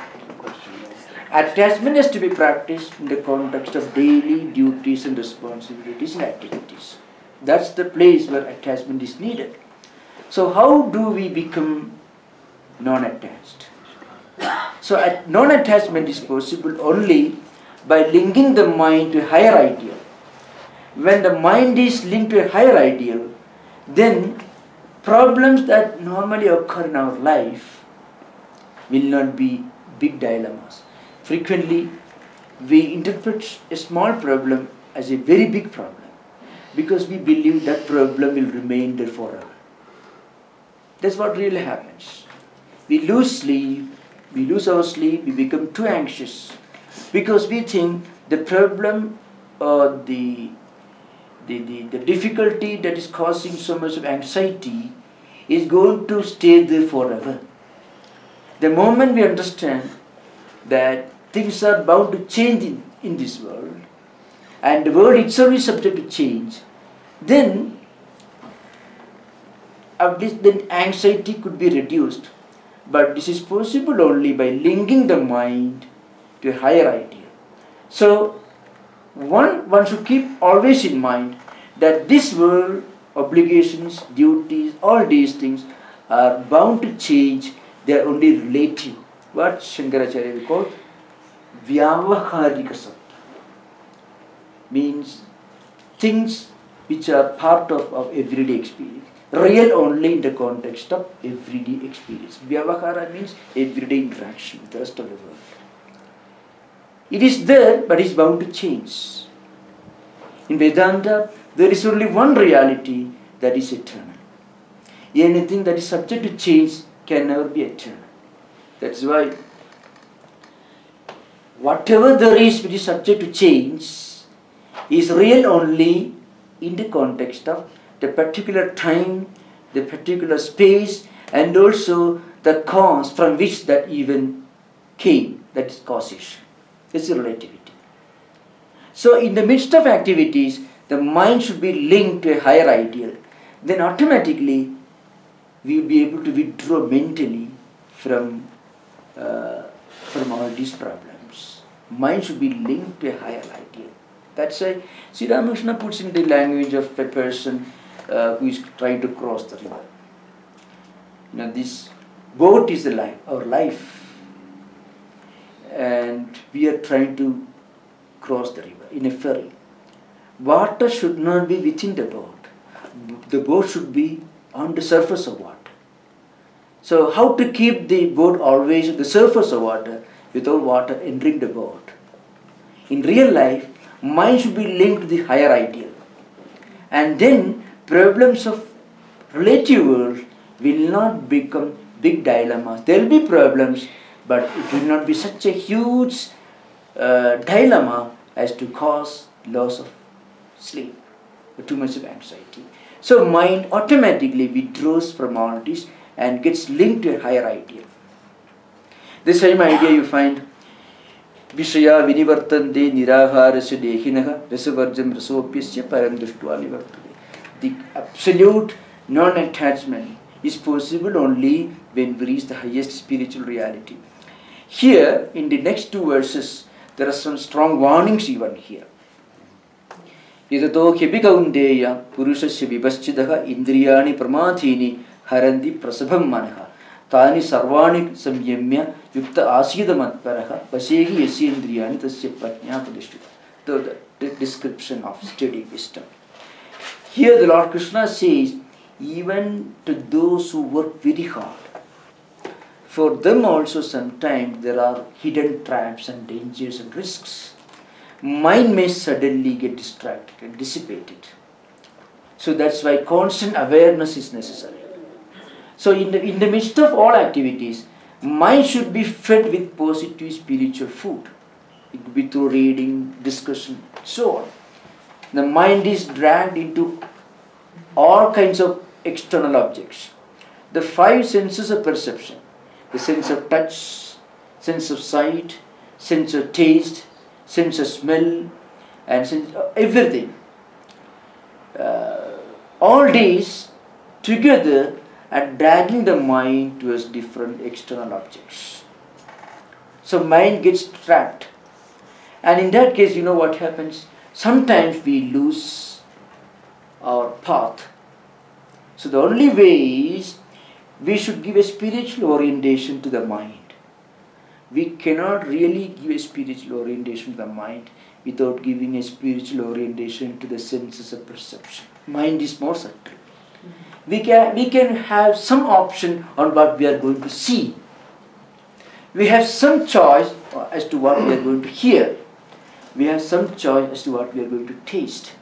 Attachment has to be practiced in the context of daily duties and responsibilities and activities. That's the place where attachment is needed. So how do we become non-attached? So non-attachment is possible only by linking the mind to a higher ideal. When the mind is linked to a higher ideal, then problems that normally occur in our life will not be big dilemmas. Frequently, we interpret a small problem as a very big problem because we believe that problem will remain there forever. That's what really happens. We lose sleep, we lose our sleep, we become too anxious because we think the problem or the difficulty that is causing so much of anxiety is going to stay there forever. The moment we understand that things are bound to change in this world and the world itself is subject to change, then at least the anxiety could be reduced. But this is possible only by linking the mind to a higher ideal. So one should keep always in mind that this world, obligations, duties, all these things are bound to change. They are only relative. What Shankaracharya will call vyavaharika sattva, means things which are part of everyday experience. Real only in the context of everyday experience. Vyavahara means everyday interaction with the rest of the world. It is there, but it is bound to change. In Vedanta, there is only one reality that is eternal. Anything that is subject to change can never be eternal. That's why whatever there is which is subject to change is real only in the context of the particular time, the particular space, and also the cause from which that event came, that is causation. It's a relativity. So in the midst of activities, the mind should be linked to a higher ideal. Then automatically we will be able to withdraw mentally from all these problems. Mind should be linked to a higher ideal. That's why Sri Ramakrishna puts in the language of a person who is trying to cross the river. This boat is the life, our life, and we are trying to cross the river in a ferry. Water should not be within the boat. The boat should be on the surface of water. So how to keep the boat always at the surface of water without water entering the boat? In real life, mind should be linked to the higher ideal. And then problems of relative world will not become big dilemmas. There will be problems, but it will not be such a huge dilemma as to cause loss of sleep or too much of anxiety. So mind automatically withdraws from all this and gets linked to a higher ideal. The same idea you find Vishaya vinivartante niraharasya dehinaha rasavarjam rasopyasya param drishtva nivartate. The absolute non-attachment is possible only when we reach the highest spiritual reality. Here, in the next two verses, there are some strong warnings even here. Yadato khepi kaundeya purushasya vibhaschidaha indriyani pramadhini haranti prasabham manaha tani sarvani samyamya yukta asida matparaha vasehi yasya indriyani tasya prajna padishtita. The description of steady wisdom. Here the Lord Krishna says, even to those who work very hard, for them also sometimes there are hidden traps and dangers and risks. Mind may suddenly get distracted and dissipated. So that's why constant awareness is necessary. So in the midst of all activities, mind should be fed with positive spiritual food. It could be through reading, discussion, so on. The mind is dragged into all kinds of external objects. The five senses of perception, the sense of touch, sense of sight, sense of taste, sense of smell, and sense of everything. All these together are dragging the mind towards different external objects. So mind gets trapped. And in that case, you know what happens? Sometimes we lose our path. So the only way is we should give a spiritual orientation to the mind. We cannot really give a spiritual orientation to the mind without giving a spiritual orientation to the senses of perception. Mind is more subtle. We can have some option on what we are going to see. We have some choice as to what we are going to hear. We have some choice as to what we are going to taste,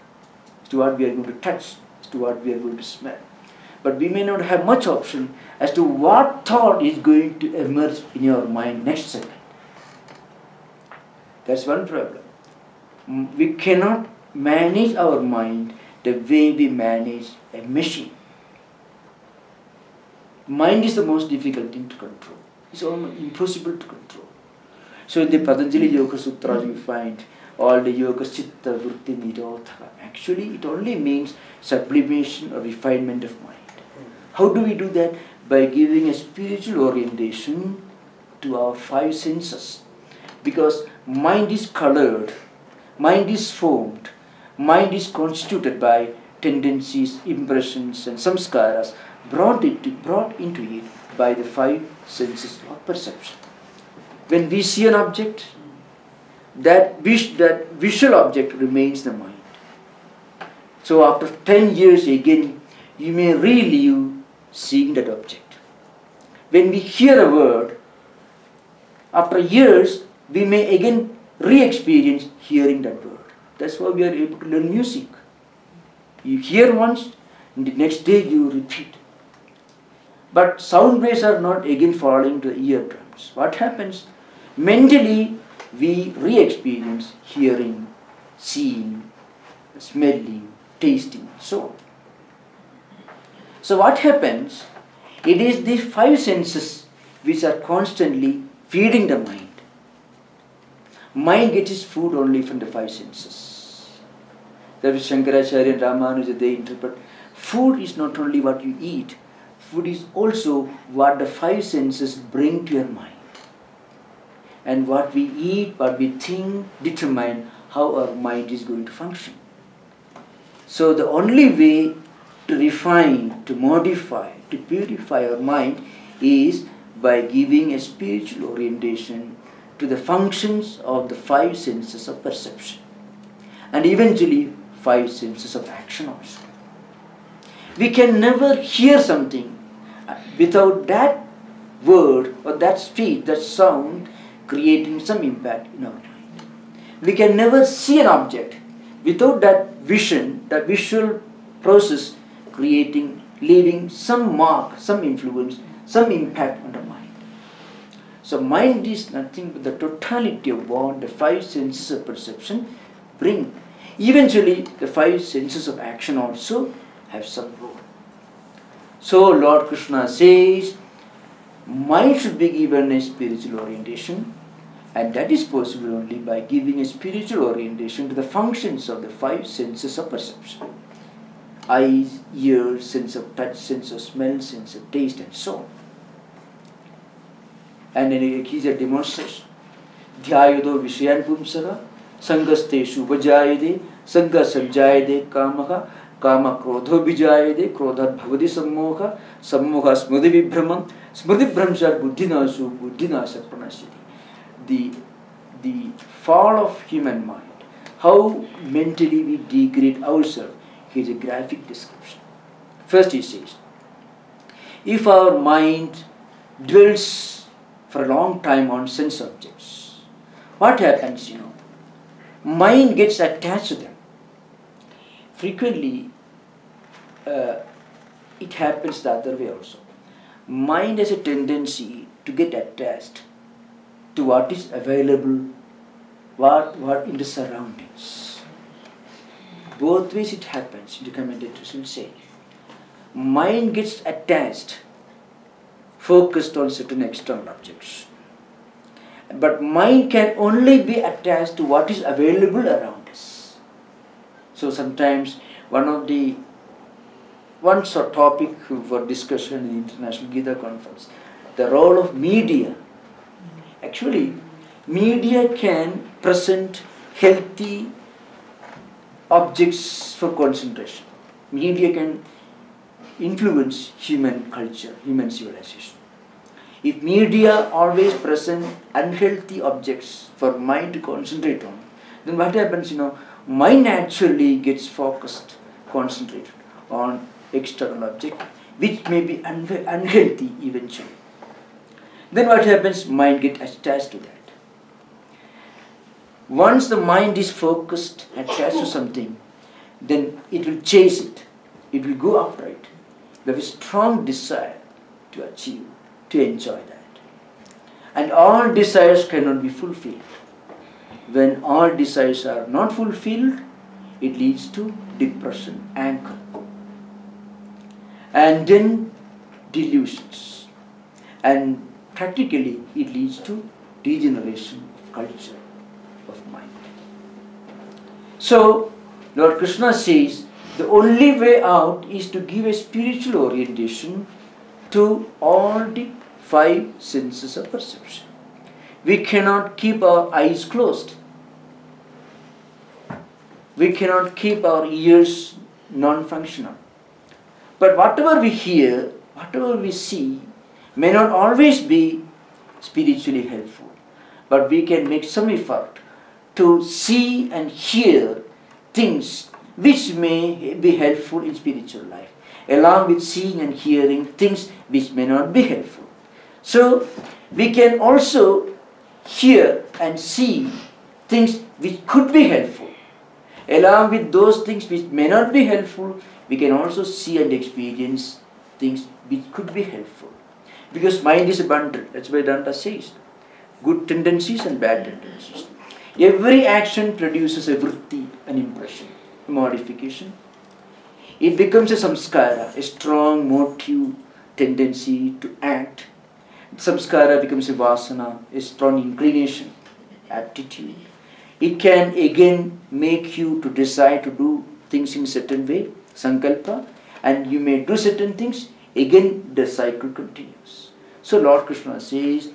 as to what we are going to touch, as to what we are going to smell. But we may not have much option as to what thought is going to emerge in your mind next second. That's one problem. We cannot manage our mind the way we manage a machine. Mind is the most difficult thing to control. It's almost impossible to control. So in the Patanjali Yoga Sutras you find all the yoga citta vritti nirodha. Actually it only means sublimation or refinement of mind. How do we do that? By giving a spiritual orientation to our five senses. Because mind is colored, mind is formed, mind is constituted by tendencies, impressions and samskaras brought into it by the five senses of perception. When we see an object, that visual object remains the mind. So after 10 years again, you may relive seeing that object. When we hear a word, after years, we may again re-experience hearing that word. That's why we are able to learn music. You hear once, and the next day you repeat. But sound waves are not again falling to the eardrums. What happens? Mentally, we re-experience hearing, seeing, smelling, tasting, so on. So what happens? It is the five senses which are constantly feeding the mind. Mind gets its food only from the five senses. That is Shankaracharya and Ramanuja, they interpret, food is not only what you eat, food is also what the five senses bring to your mind. And what we eat, what we think, determine how our mind is going to function. So the only way to refine, to modify, to purify our mind is by giving a spiritual orientation to the functions of the five senses of perception. And eventually, five senses of action also. We can never hear something without that word or that speech, that sound creating some impact in our mind. We can never see an object without that vision, that visual process creating, leaving some mark, some influence, some impact on the mind. So mind is nothing but the totality of what the five senses of perception bring. Eventually, the five senses of action also have some role. So Lord Krishna says, mind should be given a spiritual orientation, and that is possible only by giving a spiritual orientation to the functions of the five senses of perception. Eyes, ears, sense of touch, sense of smell, sense of taste, and so on. And then he is a demonstration. Dhyayodo Vishayan Pumsara, Sangasteshu Vajayade, Sanga Sanjayade Kamaha, Kama Krodho Vijayade, Krodhat Bhavadi Sammoha, Sammoha Smriti Vibhramam, Smriti Brahmsar Buddhinasu, Buddhinasa Pranashiti. The fall of human mind, how mentally we degrade ourselves. Here is a graphic description. First he says, if our mind dwells for a long time on sense objects, what happens, Mind gets attached to them. Frequently, it happens the other way also. Mind has a tendency to get attached to what is available, what in the surroundings. Both ways it happens, the commentators will say. Mind gets attached, focused on certain external objects. But mind can only be attached to what is available around us. So sometimes one sort of topic for discussion in the International Gita Conference, the role of media. Actually, media can present healthy objects for concentration. Media can influence human culture, human civilization. If media always present unhealthy objects for mind to concentrate on, then what happens, mind naturally gets focused, concentrated on external object, which may be unhealthy eventually. Then what happens? Mind gets attached to that. Once the mind is focused, attached to something, then it will chase it. It will go after it. We have a strong desire to achieve, to enjoy that. And all desires cannot be fulfilled. When all desires are not fulfilled, it leads to depression, anger, and then delusions. And practically, it leads to degeneration of culture, of mind. So, Lord Krishna says, the only way out is to give a spiritual orientation to all the five senses of perception. We cannot keep our eyes closed. We cannot keep our ears non-functional. But whatever we hear, whatever we see, may not always be spiritually helpful. But we can make some effort to see and hear things which may be helpful in spiritual life, along with seeing and hearing things which may not be helpful. So, we can also hear and see things which could be helpful. Along with those things which may not be helpful, we can also see and experience things which could be helpful. Because mind is a bundle, that's why Vedanta says. Good tendencies and bad tendencies. Every action produces a vritti, an impression, a modification. It becomes a samskara, a strong motive tendency to act. Samskara becomes a vasana, a strong inclination, aptitude. It can again make you to decide to do things in a certain way, sankalpa, and you may do certain things, again the cycle continues. So Lord Krishna says,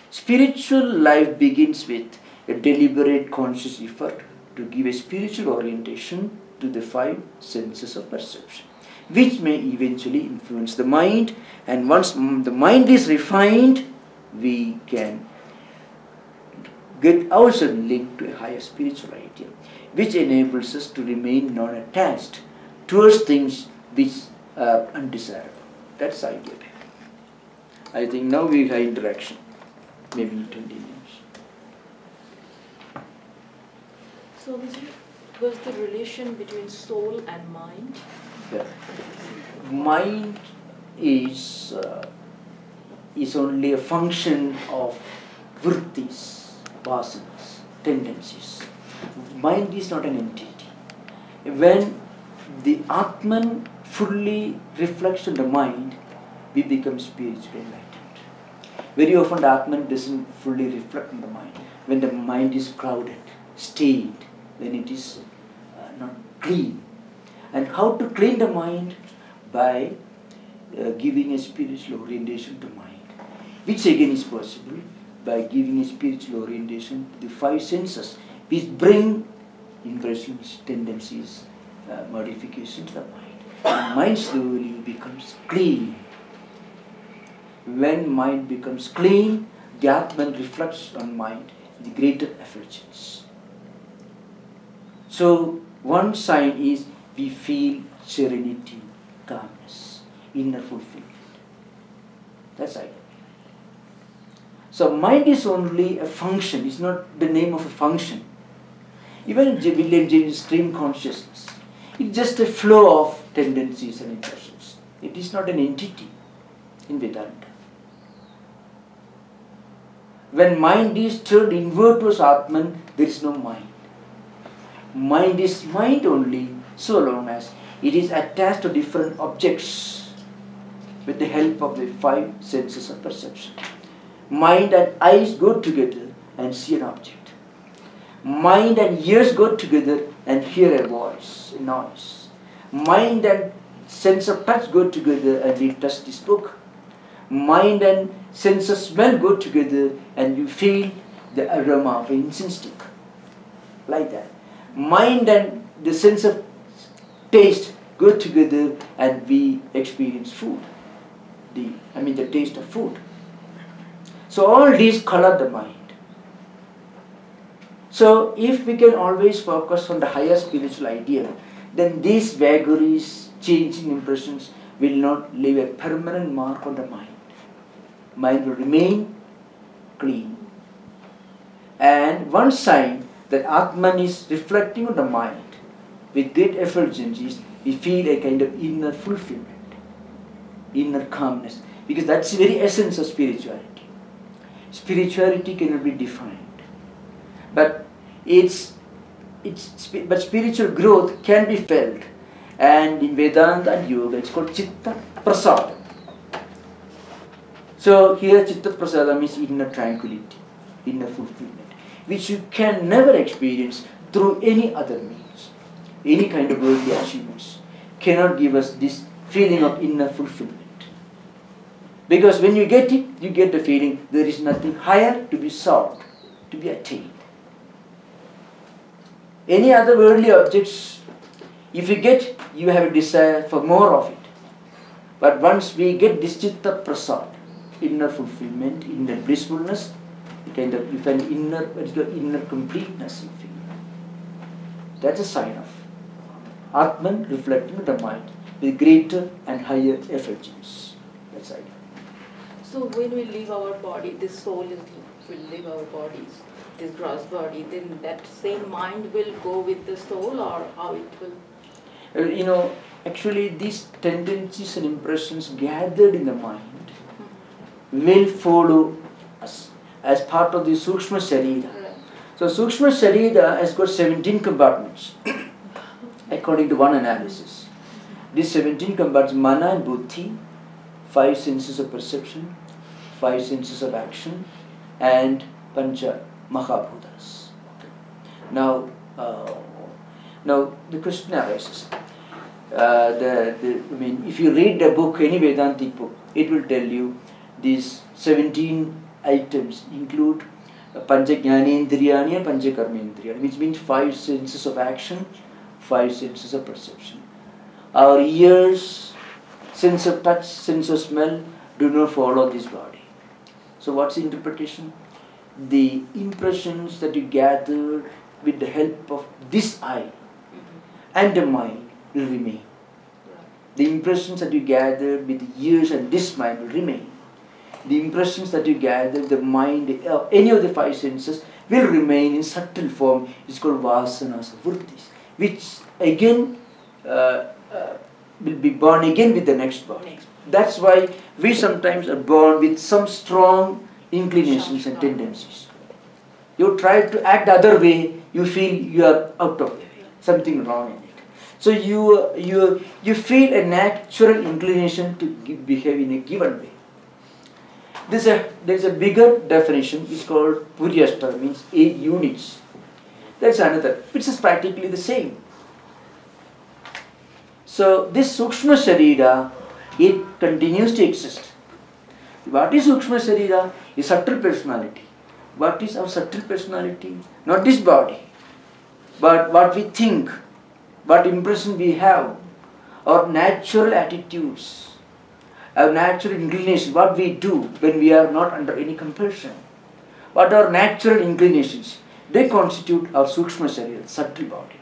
spiritual life begins with a deliberate conscious effort to give a spiritual orientation to the five senses of perception, which may eventually influence the mind, and once the mind is refined, we can get ourselves linked to a higher spiritual idea, which enables us to remain non-attached towards things which are undesirable. That's the idea. I think now we have interaction, maybe 20 minutes. So was the relation between soul and mind? Yeah. Mind is only a function of vrittis, vasanas, tendencies. Mind is not an entity. When the Atman fully reflects on the mind, we become spiritually enlightened. Very often the Atman doesn't fully reflect on the mind. When the mind is crowded, stained, when it is not clean. And how to clean the mind? By giving a spiritual orientation to mind, which again is possible by giving a spiritual orientation to the five senses, which bring impressions, tendencies, modifications to the mind. And mind slowly becomes clean. When mind becomes clean, the Atman reflects on mind with greater effulgence. So one sign is we feel serenity, calmness, inner fulfillment. That's idea. So mind is only a function, it's not the name of a function. Even William James' stream consciousness, it's just a flow of tendencies and impressions. It is not an entity in Vedanta. When mind is turned inward towards Atman, there is no mind. Mind is mind only so long as it is attached to different objects with the help of the five senses of perception. Mind and eyes go together and see an object. Mind and ears go together and hear a voice, a noise. Mind and sense of touch go together and we touch this book. Mind and sense of smell go together and you feel the aroma of an incense stick. Like that. Mind and the sense of taste go together and we experience food. The taste of food. So all these color the mind. So if we can always focus on the higher spiritual idea, then these vagaries, changing impressions will not leave a permanent mark on the mind. Mind will remain clean. And one sign that Atman is reflecting on the mind with great effulgence is we feel a kind of inner fulfillment, inner calmness, because that's the very essence of spirituality. Spirituality cannot be defined, but but spiritual growth can be felt, and in Vedanta and Yoga it's called Chitta Prasada. So here Chitta Prasada means inner tranquility, inner fulfillment, which you can never experience through any other means. Any kind of worldly achievements cannot give us this feeling of inner fulfillment. Because when you get it, you get the feeling there is nothing higher to be sought, to be attained. Any other worldly objects, if you get, you have a desire for more of it. But once we get this Chitta Prasad, inner fulfillment, inner blissfulness, kind of, you find inner completeness you feel. That's a sign of Atman reflecting on the mind with greater and higher effulgence. That's idea. So when we leave our body, this soul will leave our bodies, this gross body, then that same mind will go with the soul, or how it will? Actually these tendencies and impressions gathered in the mind will follow us as part of the Sukshma Sharira. Right. So Sukshma Sharira has got 17 compartments according to one analysis. These 17 compartments, Mana and Buddhi, 5 senses of perception, 5 senses of action, and Pancha Mahabhutas. Now the question arises, I mean, if you read the book, any Vedantic book, it will tell you these 17 items include Pancha Jnanendriyani and Pancha Karmendriyani, which means 5 senses of action, 5 senses of perception. Our ears, sense of touch, sense of smell do not follow this body. So what's the interpretation? The impressions that you gathered with the help of this eye and the mind will remain. The impressions that you gathered with the ears and this mind will remain. The impressions that you gather, the mind, any of the 5 senses will remain in subtle form. It's called vasanas, vrittis, which again will be born again with the next body. That's why we sometimes are born with some strong inclinations and tendencies. You try to act the other way, you feel you are out of the way, something wrong in it. So you feel a natural inclination to behave in a given way. There's a bigger definition, it's called Puryashta, means 8 units. That's another, which is practically the same. So this Sukshma Sharira, it continues to exist. What is Sukshma Sharira? A subtle personality. What is our subtle personality? Not this body, but what we think, what impression we have, our natural attitudes, our natural inclination, what we do when we are not under any compulsion. What are natural inclinations? They constitute our Sukshma Sharira, subtle body.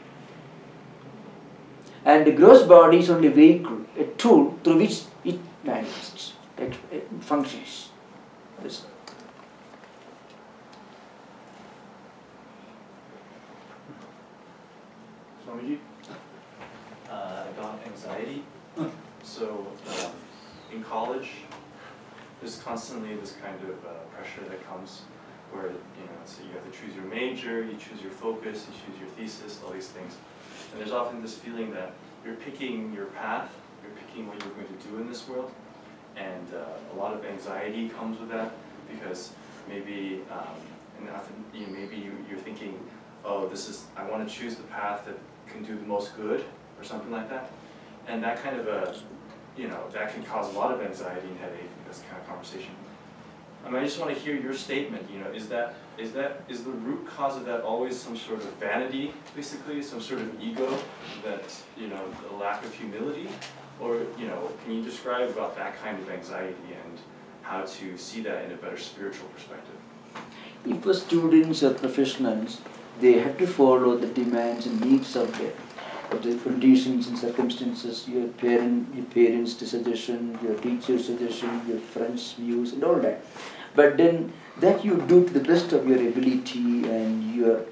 And the gross body is only a vehicle, a tool through which it manifests, it functions. Swamiji, about anxiety. So in college, there's constantly this kind of pressure that comes where, so you have to choose your major, you choose your focus, you choose your thesis, all these things. And there's often this feeling that you're picking your path, you're picking what you're going to do in this world, and a lot of anxiety comes with that because maybe, and often, maybe you're thinking, oh, I want to choose the path that can do the most good, or something like that, and that kind of that can cause a lot of anxiety and headache in this kind of conversation. I just want to hear your statement. Is the root cause of that always some sort of vanity, basically, some sort of ego, that a lack of humility, or can you describe about that kind of anxiety and how to see that in a better spiritual perspective? If the students or professionals, they have to follow the demands and needs of the conditions and circumstances, your parents' suggestion, your teacher's suggestion, your friends' views, and all that. But then that you do to the best of your ability and your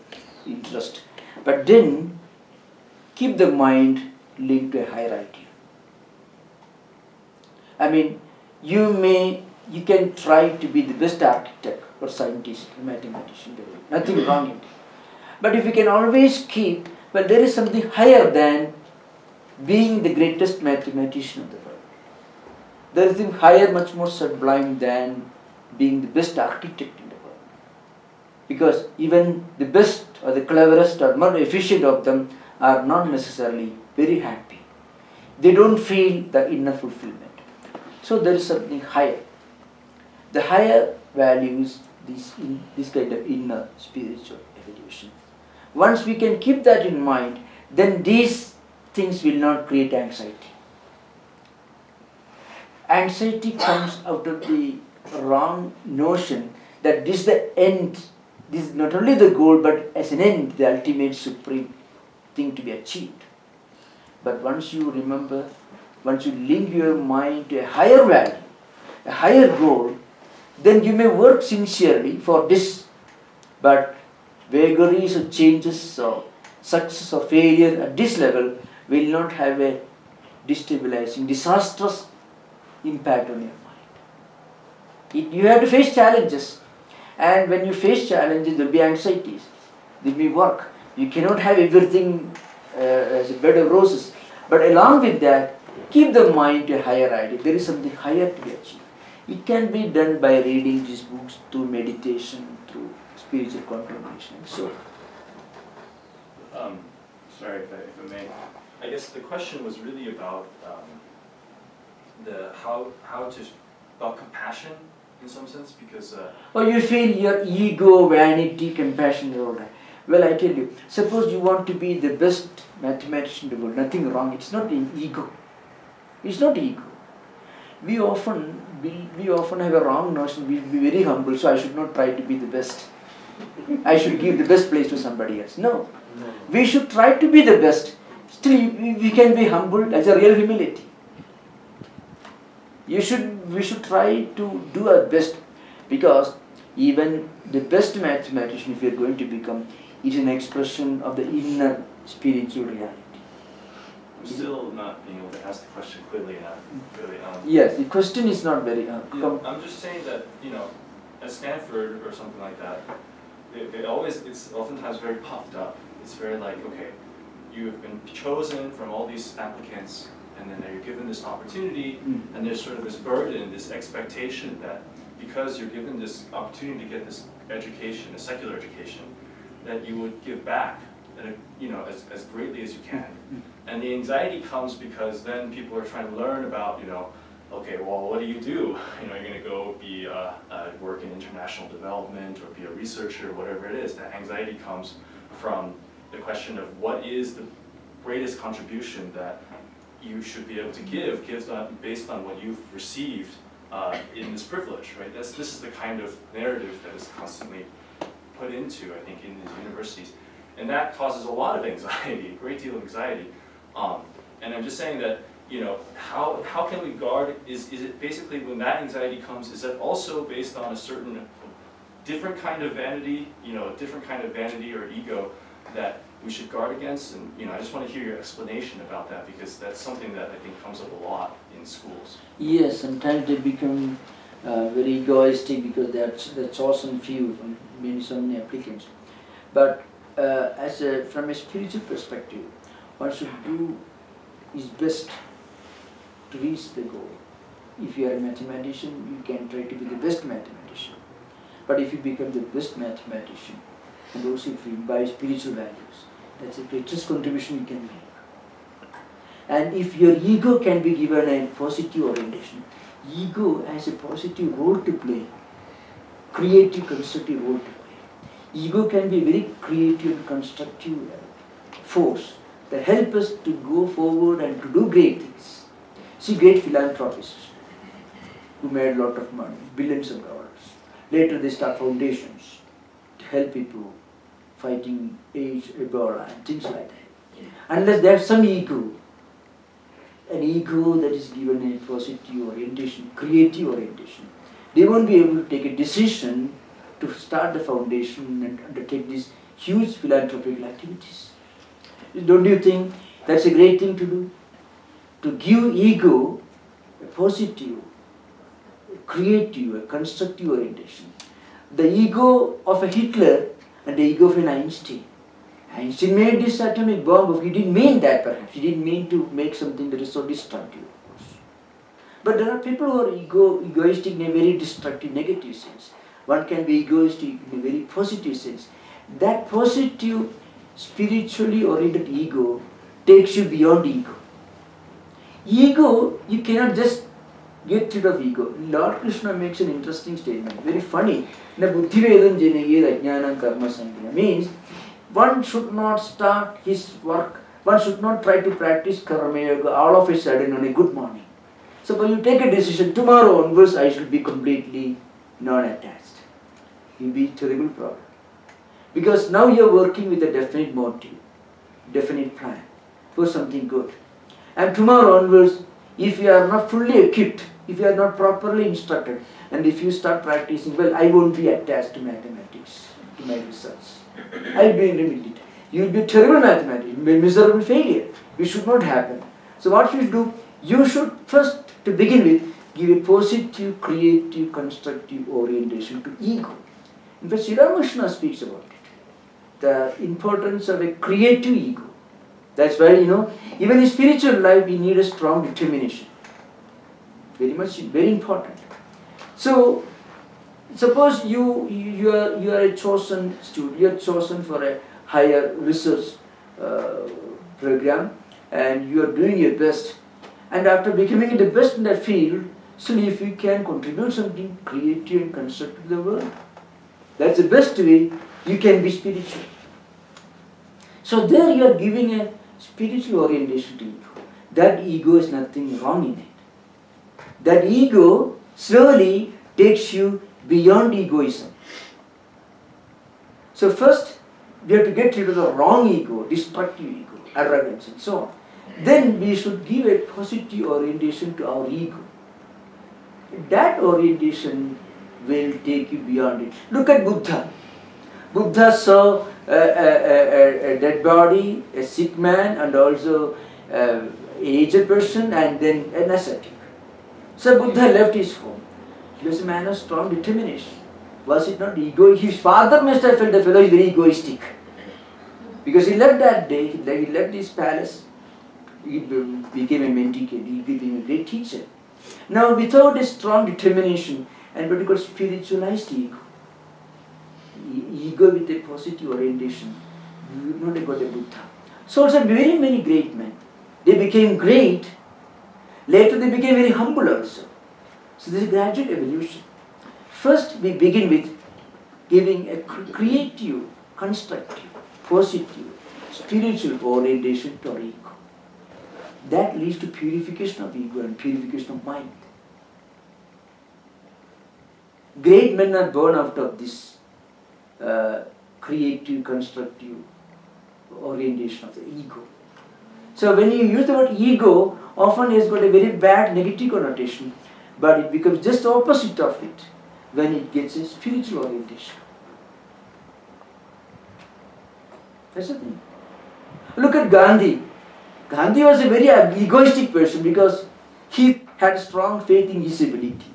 interest. But then keep the mind linked to a higher idea. You can try to be the best architect or scientist or mathematician, nothing wrong in it. But if you can always keep, there is something higher than being the greatest mathematician of the world. There is something higher, much more sublime than being the best architect in the world. Because even the best or the cleverest or more efficient of them are not necessarily very happy. They don't feel the inner fulfillment. So there is something higher. The higher values this kind of inner spiritual evolution. Once we can keep that in mind, then these things will not create anxiety. Anxiety comes out of the wrong notion that this is the end, this is not only the goal, but as an end, the ultimate supreme thing to be achieved. But once you remember, once you link your mind to a higher value, a higher goal, then you may work sincerely for this, but vagaries or changes or success or failure at this level will not have a destabilizing, disastrous impact on your mind. You have to face challenges, and when you face challenges, there will be anxieties, there will be work. You cannot have everything as a bed of roses, but along with that, keep the mind to a higher idea. There is something higher to be achieved. It can be done by reading these books, through meditation, through spiritual contemplation, and so. Sorry if I may. I guess the question was really about the how to about compassion in some sense, because Or you feel your ego, vanity, compassion, and all that. Well, I tell you, suppose you want to be the best mathematician in the world, nothing wrong. It's not in ego. It's not ego. We often have a wrong notion. We be very humble, so I should not try to be the best. I should give the best place to somebody else. No. We should try to be the best. Still, we can be humble as a real humility. We should try to do our best, because even the best mathematician, if we are going to become, is an expression of the inner spiritual reality. I'm still not being able to ask the question clearly enough. Really, Yes, the question is not very. I'm just saying that, you know, at Stanford or something like that, it's oftentimes very puffed up. It's very like, okay, you've been chosen from all these applicants, and then you're given this opportunity, and there's sort of this burden, this expectation that because you're given this opportunity to get this education, a secular education, that you would give back, you know, as greatly as you can. And the anxiety comes because then people are trying to learn about, you know, okay, well, what do? You know, you're going to go be work in international development or be a researcher, whatever it is. That anxiety comes from the question of what is the greatest contribution that you should be able to give based on what you've received in this privilege, right? This is the kind of narrative that is constantly put into, I think, in these universities. And that causes a lot of anxiety, a great deal of anxiety. And I'm just saying that, you know, how can we guard, is it basically when that anxiety comes, is that also based on a certain different kind of vanity, you know, a different kind of vanity or ego that we should guard against? And, you know, I just want to hear your explanation about that, because that's something that I think comes up a lot in schools. Yes, sometimes they become very egoistic because they're chosen few from so many applicants. But from a spiritual perspective, one should do his best to reach the goal. If you are a mathematician, you can try to be the best mathematician. But if you become the best mathematician, and also if you imbibe spiritual values, that's the greatest contribution you can make. And if your ego can be given a positive orientation, ego has a positive role to play, creative, constructive role to play. Ego can be a very creative and constructive force that help us to go forward and to do great things. See great philanthropists who made a lot of money, billions of dollars. Later they start foundations to help people fighting AIDS, Ebola and things like that. Unless there's some ego, an ego that is given a positive orientation, creative orientation, they won't be able to take a decision to start the foundation and undertake these huge philanthropic activities. Don't you think that's a great thing to do? To give ego a positive, a creative, a constructive orientation. The ego of a Hitler and the ego of an Einstein. Einstein made this atomic bomb, but he didn't mean that perhaps. He didn't mean to make something that is so destructive, of course. But there are people who are egoistic in a very destructive, negative sense. One can be egoistic in a very positive sense. That positive, spiritually oriented ego takes you beyond ego. Ego, you cannot just get rid of ego. Lord Krishna makes an interesting statement, very funny. Na buddhivedam janayed ajnanam karma sangha means one should not start his work, one should not try to practice karma yoga all of a sudden on a good morning. Suppose you take a decision, tomorrow onwards I should be completely non-attached. It will be a terrible problem. Because now you are working with a definite motive, definite plan for something good. And tomorrow onwards, if you are not fully equipped, if you are not properly instructed, and if you start practicing, well, I won't be attached to mathematics, to my results. I will be limited. You will be a terrible mathematician, a miserable failure. It should not happen. So what you should do, you should first, to begin with, give a positive, creative, constructive orientation to ego. In fact, Sri Ramakrishna speaks about it. The importance of a creative ego. That's why, even in spiritual life, we need a strong determination. Very important. So, suppose you are a chosen student, you are chosen for a higher research program, and you are doing your best. And after becoming the best in that field, still if you can contribute something creative and constructive to the world, that's the best way you can be spiritual. So there you are giving a spiritual orientation to ego. That ego is nothing wrong in it. That ego slowly takes you beyond egoism. So first, we have to get rid of the wrong ego, destructive ego, arrogance and so on. Then we should give a positive orientation to our ego. That orientation will take you beyond it. Look at Buddha. Buddha saw a dead body, a sick man, and also an aged person, and then an ascetic. So Buddha left his home. He was a man of strong determination. Was it not ego? His father must have felt the fellow is very egoistic. Because he left that day, he left his palace, he became a mendicant, he became a great teacher. Now without a strong determination and what we call spiritualized ego, ego with a positive orientation, you would not got a Buddha. So also very many great men, they became great, later they became very humble also. So this is a gradual evolution. First we begin with giving a creative, constructive, positive, spiritual orientation to our ego. That leads to purification of ego and purification of mind. Great men are born out of this creative, constructive orientation of the ego. So when you use the word ego, often it's got a very bad negative connotation, but it becomes just the opposite of it when it gets a spiritual orientation. That's the thing. Look at Gandhi. Gandhi was a very egoistic person because he had strong faith in his ability.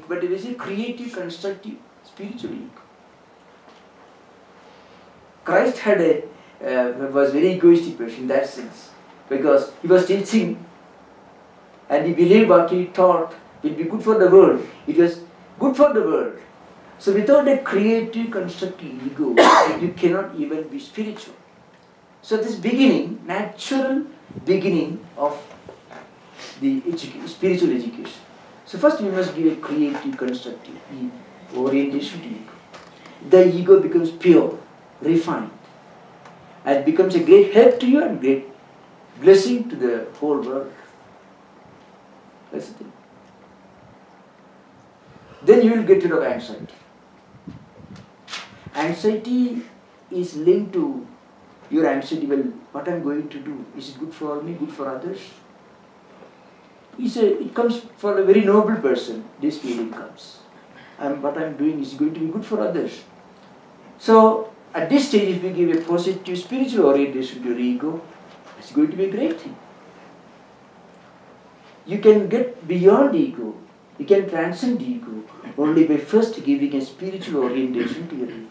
But it was a creative, constructive, spiritual ego. Christ had was very egoistic person in that sense because he was teaching and he believed what he taught will be good for the world. It was good for the world. So without a creative, constructive ego, you cannot even be spiritual. So this beginning, natural beginning of the spiritual education. So first we must give a creative, constructive orientation to ego. The ego becomes pure, refined, and becomes a great help to you and great blessing to the whole world. That's the thing. Then you will get rid of anxiety. Anxiety is linked to your anxiety. Well, what I am going to do, is it good for me, good for others? It comes for a very noble person, this feeling comes. What I am doing is going to be good for others. So at this stage, if we give a positive spiritual orientation to your ego, it's going to be a great thing. You can get beyond ego, you can transcend ego only by first giving a spiritual orientation to your ego.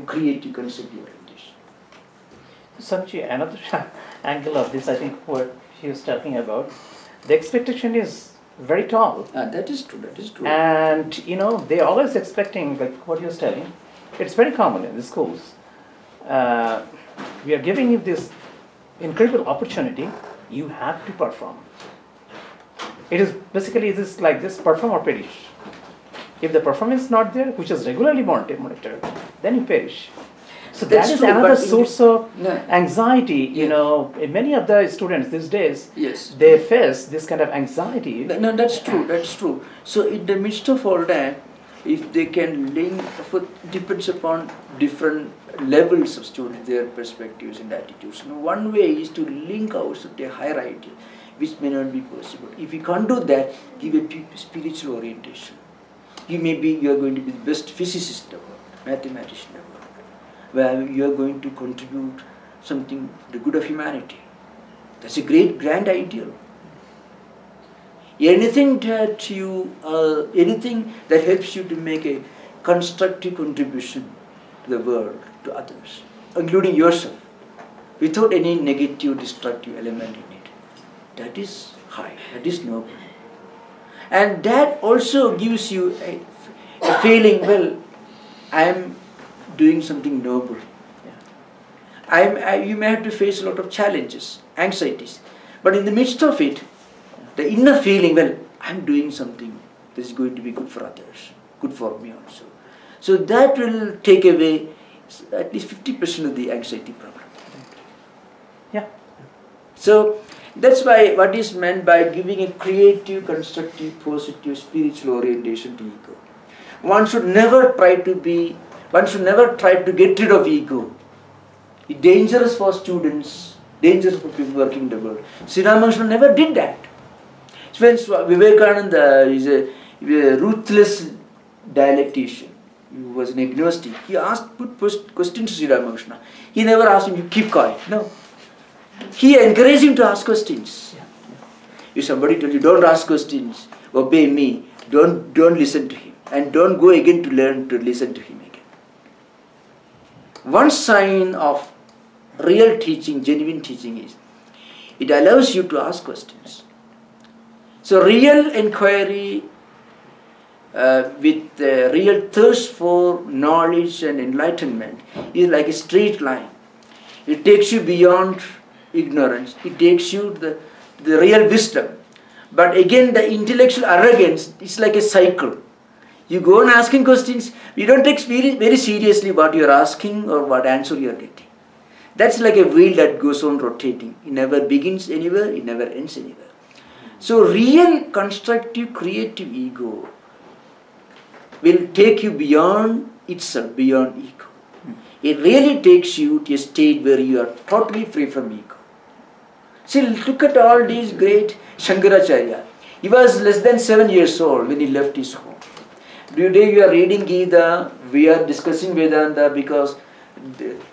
Creative, constructive orientation. Swamiji, another angle of this, I think what she was talking about, the expectation is very tall. That is true, that is true. And, they're always expecting, like what you was telling, it's very common in the schools. We are giving you this incredible opportunity, you have to perform. It is basically this like this, perform or perish. If the performance is not there, which is regularly monitored, then you perish. So that is another source of anxiety. In many of the students these days, yes, they face this kind of anxiety. No, that's true, that's true. So in the midst of all that, if they can link, depends upon different levels of students, their perspectives and attitudes. One way is to link ourselves to a higher ideal, which may not be possible. If you can't do that, give a spiritual orientation. You are going to be the best physicist in the world, mathematician in the world, where you are going to contribute something to the good of humanity. That's a great, grand ideal. Anything that helps you to make a constructive contribution to the world, to others, including yourself, without any negative, destructive element in it, that is high, that is noble. And that also gives you a feeling, well, I am doing something noble. You may have to face a lot of challenges, anxieties. But in the midst of it, the inner feeling, well, I'm doing something that is going to be good for others, good for me also. So that will take away at least 50% of the anxiety problem. Yeah. So that's why what is meant by giving a creative, constructive, positive, spiritual orientation to ego. One should never try to get rid of ego. It's dangerous for students, dangerous for people working in the world. Sri Ramakrishna never did that. When Vivekananda is a ruthless dialectician, he was an agnostic. He put questions to Sri Ramakrishna. He never asked him to keep quiet. No. He encouraged him to ask questions. If somebody tells you, don't ask questions, obey me, don't listen to him. And don't go again to learn to listen to him again. One sign of real teaching, genuine teaching is, it allows you to ask questions. So real inquiry with real thirst for knowledge and enlightenment is like a straight line. It takes you beyond ignorance. It takes you to the real wisdom. But again, the intellectual arrogance is like a cycle. You go on asking questions, you don't take very seriously what you are asking or what answer you are getting. That's like a wheel that goes on rotating. It never begins anywhere, it never ends anywhere. So real constructive creative ego will take you beyond itself, beyond ego. It really takes you to a state where you are totally free from ego. See, look at all these great Shankaracharya. He was less than 7 years old when he left his home. Today we are reading Gita, we are discussing Vedanta because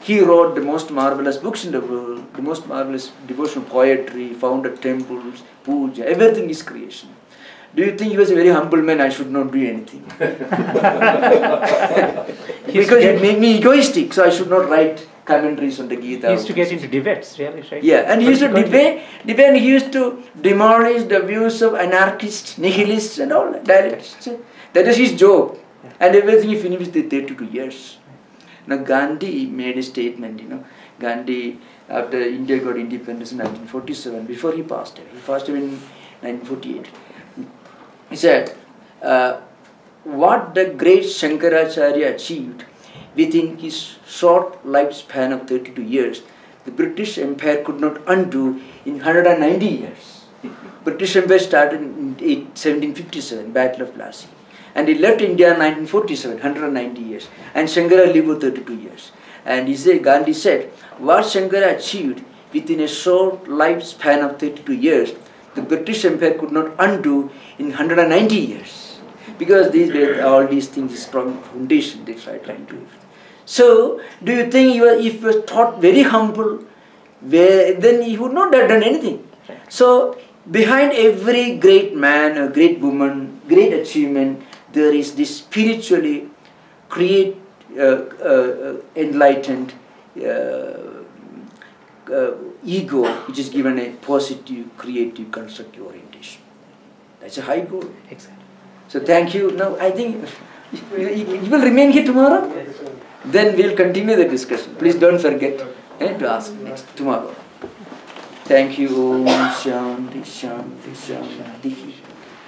he wrote the most marvelous books in the world, the most marvelous devotional poetry, founded temples, puja, everything is creation. Do you think he was a very humble man? I should not do anything. Because it made me egoistic, so I should not write commentaries on the Gita. He used to get into debates, really, right? Yeah, and he used to debate, and he used to demolish the views of anarchists, nihilists and all dialectics. That is his job. And everything he finished with 32 years. Now Gandhi made a statement, Gandhi, after India got independence in 1947, before he passed away in 1948, he said, what the great Shankaracharya achieved within his short lifespan of 32 years, the British Empire could not undo in 190 years. British Empire started in 1757, Battle of Plassey. And he left India in 1947, 190 years. And Shankara lived for 32 years. And Gandhi said, what Shankara achieved within a short lifespan of 32 years, the British Empire could not undo in 190 years. Because all these things is strong foundation they tried to do. So, do you think if he was taught very humble, then he would not have done anything. So, behind every great man, a great woman, great achievement, there is this spiritually enlightened ego, which is given a positive, creative, constructive orientation. That's a high goal. Exactly. So thank you. Now I think you will remain here tomorrow. Then we'll continue the discussion. Please don't forget to ask next tomorrow. Thank you. Om Shanti Shanti Shanti.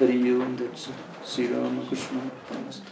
Hari Om Tat Sat. Sri Ramakrishna Namaste.